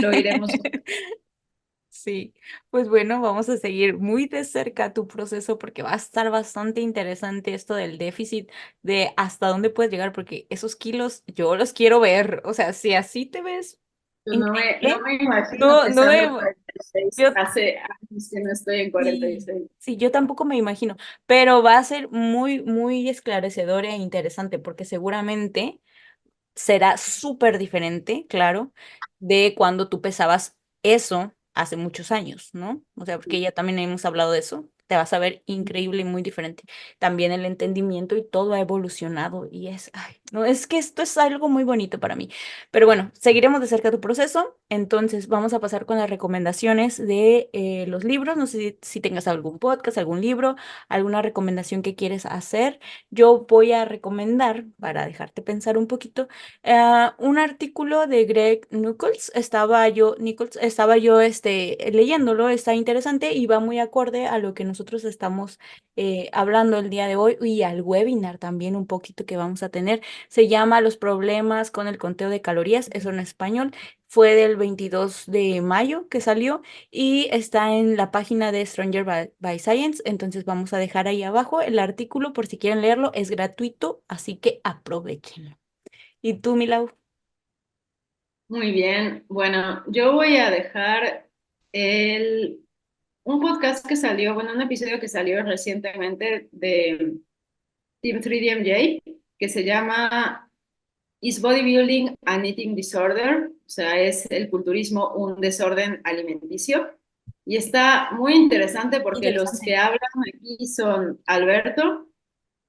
lo iremos. Sí, pues bueno, vamos a seguir muy de cerca tu proceso porque va a estar bastante interesante esto del déficit, de hasta dónde puedes llegar, porque esos kilos yo los quiero ver. O sea, si así te ves No increíble, me imagino no pesando me... 46. Yo Hace años que no estoy en sí, 46. sí, yo tampoco me imagino, pero va a ser muy, muy esclarecedor e interesante porque seguramente será súper diferente, claro, de cuando tú pesabas eso hace muchos años, ¿no? O sea, porque ya también hemos hablado de eso. te vas a ver increíble y muy diferente. También el entendimiento y todo ha evolucionado y ay, no, es que esto es algo muy bonito para mí. Pero bueno, seguiremos de cerca tu proceso. Entonces vamos a pasar con las recomendaciones de los libros. No sé si tengas algún podcast, algún libro, alguna recomendación que quieres hacer. Yo voy a recomendar, para dejarte pensar un poquito, un artículo de Greg Nichols, estaba yo leyéndolo, está interesante y va muy acorde a lo que nosotros estamos hablando el día de hoy y al webinar también un poquito que vamos a tener. Se llama Los problemas con el conteo de calorías, eso en español. Fue del 22 de mayo que salió y está en la página de Stronger by Science. Entonces vamos a dejar ahí abajo el artículo por si quieren leerlo. Es gratuito, así que aprovechenlo. ¿Y tú, Milau? Muy bien. Bueno, yo voy a dejar un podcast que salió, bueno, un episodio que salió recientemente de Team 3DMJ, que se llama Is Bodybuilding an Eating Disorder? O sea, ¿es el culturismo un desorden alimenticio? Y está muy interesante porque los Interesante. que hablan aquí son Alberto,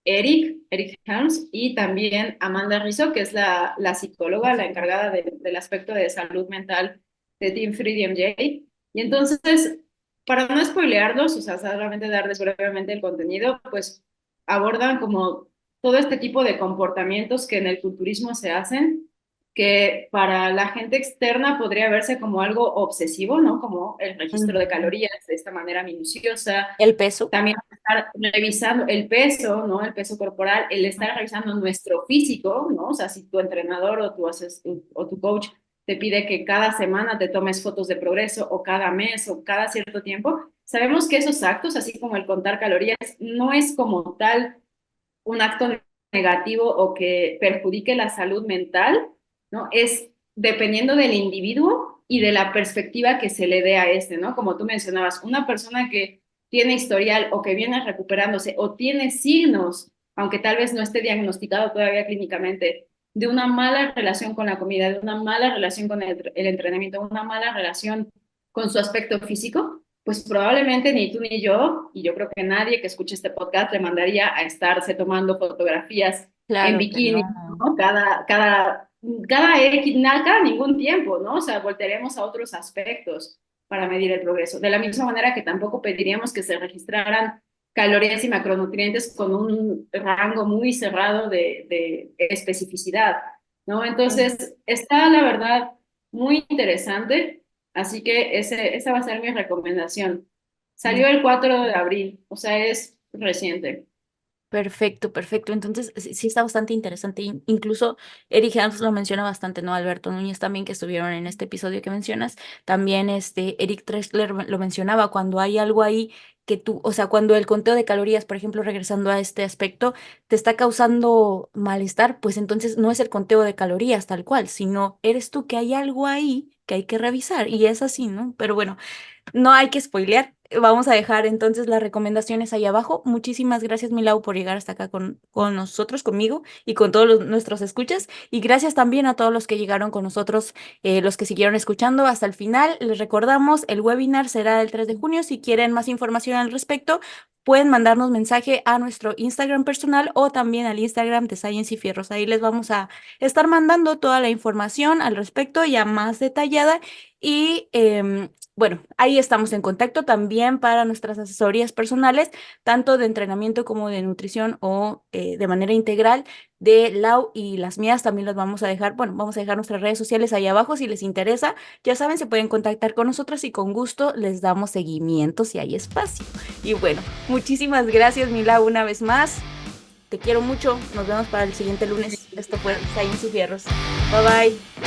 Eric Helms y también Amanda Rizzo, que es la psicóloga, la encargada del aspecto de salud mental de Team 3DMJ. Y entonces, para no spoilearlos, o sea, solamente darles brevemente el contenido, pues abordan como todo este tipo de comportamientos que en el culturismo se hacen, que para la gente externa podría verse como algo obsesivo, ¿no? Como el registro de Ujú. calorías de esta manera minuciosa, El peso. también estar revisando el peso, ¿no? El peso corporal, el estar revisando nuestro físico, ¿no? O sea, si tu entrenador o tu coach te pide que cada semana te tomes fotos de progreso o cada mes o cada cierto tiempo, sabemos que esos actos, así como el contar calorías, no es como tal un acto negativo o que perjudique la salud mental, ¿no? Es dependiendo del individuo y de la perspectiva que se le dé a este, ¿no? Como tú mencionabas, una persona que tiene historial o que viene recuperándose o tiene signos, aunque tal vez no esté diagnosticado todavía clínicamente, de una mala relación con la comida, de una mala relación con el entrenamiento, una mala relación con su aspecto físico, pues probablemente ni tú ni yo, y yo creo que nadie que escuche este podcast le mandaría a estarse tomando fotografías en Claro que bikini, no. ¿no? Cada ningún tiempo, ¿no? O sea, volteremos a otros aspectos para medir el progreso. De la misma manera que tampoco pediríamos que se registraran calorías y macronutrientes con un rango muy cerrado de especificidad, ¿no? Entonces, está la verdad muy interesante. Así que esa va a ser mi recomendación. Salió el 4 de abril, o sea, es reciente. Perfecto, perfecto. Entonces, sí, sí está bastante interesante. Incluso Eric Helms lo menciona bastante, ¿no? Alberto Núñez también, que estuvieron en este episodio que mencionas. También Eric Tressler lo mencionaba, cuando hay algo ahí que tú, o sea, cuando el conteo de calorías, por ejemplo, regresando a este aspecto, te está causando malestar, pues entonces no es el conteo de calorías tal cual, sino eres tú que hay algo ahí que hay que revisar. Y es así, ¿no? Pero bueno. No hay que spoilear. Vamos a dejar entonces las recomendaciones ahí abajo. Muchísimas gracias, Milau, por llegar hasta acá con nosotros, conmigo y con todos nuestros escuchas. Y gracias también a todos los que llegaron con nosotros, los que siguieron escuchando hasta el final. Les recordamos, el webinar será el 3 de junio. Si quieren más información al respecto, pueden mandarnos mensaje a nuestro Instagram personal o también al Instagram de Science y Fierros. Ahí les vamos a estar mandando toda la información al respecto, ya más detallada. Y bueno, ahí estamos en contacto también para nuestras asesorías personales, tanto de entrenamiento como de nutrición o de manera integral de Lau y las mías también las vamos a dejar, bueno, vamos a dejar nuestras redes sociales ahí abajo si les interesa. Ya saben, se pueden contactar con nosotras y con gusto les damos seguimiento si hay espacio. Y bueno, muchísimas gracias, mi Lau, una vez más. Te quiero mucho. Nos vemos para el siguiente lunes. Esto fue Science y Fierros. Bye bye.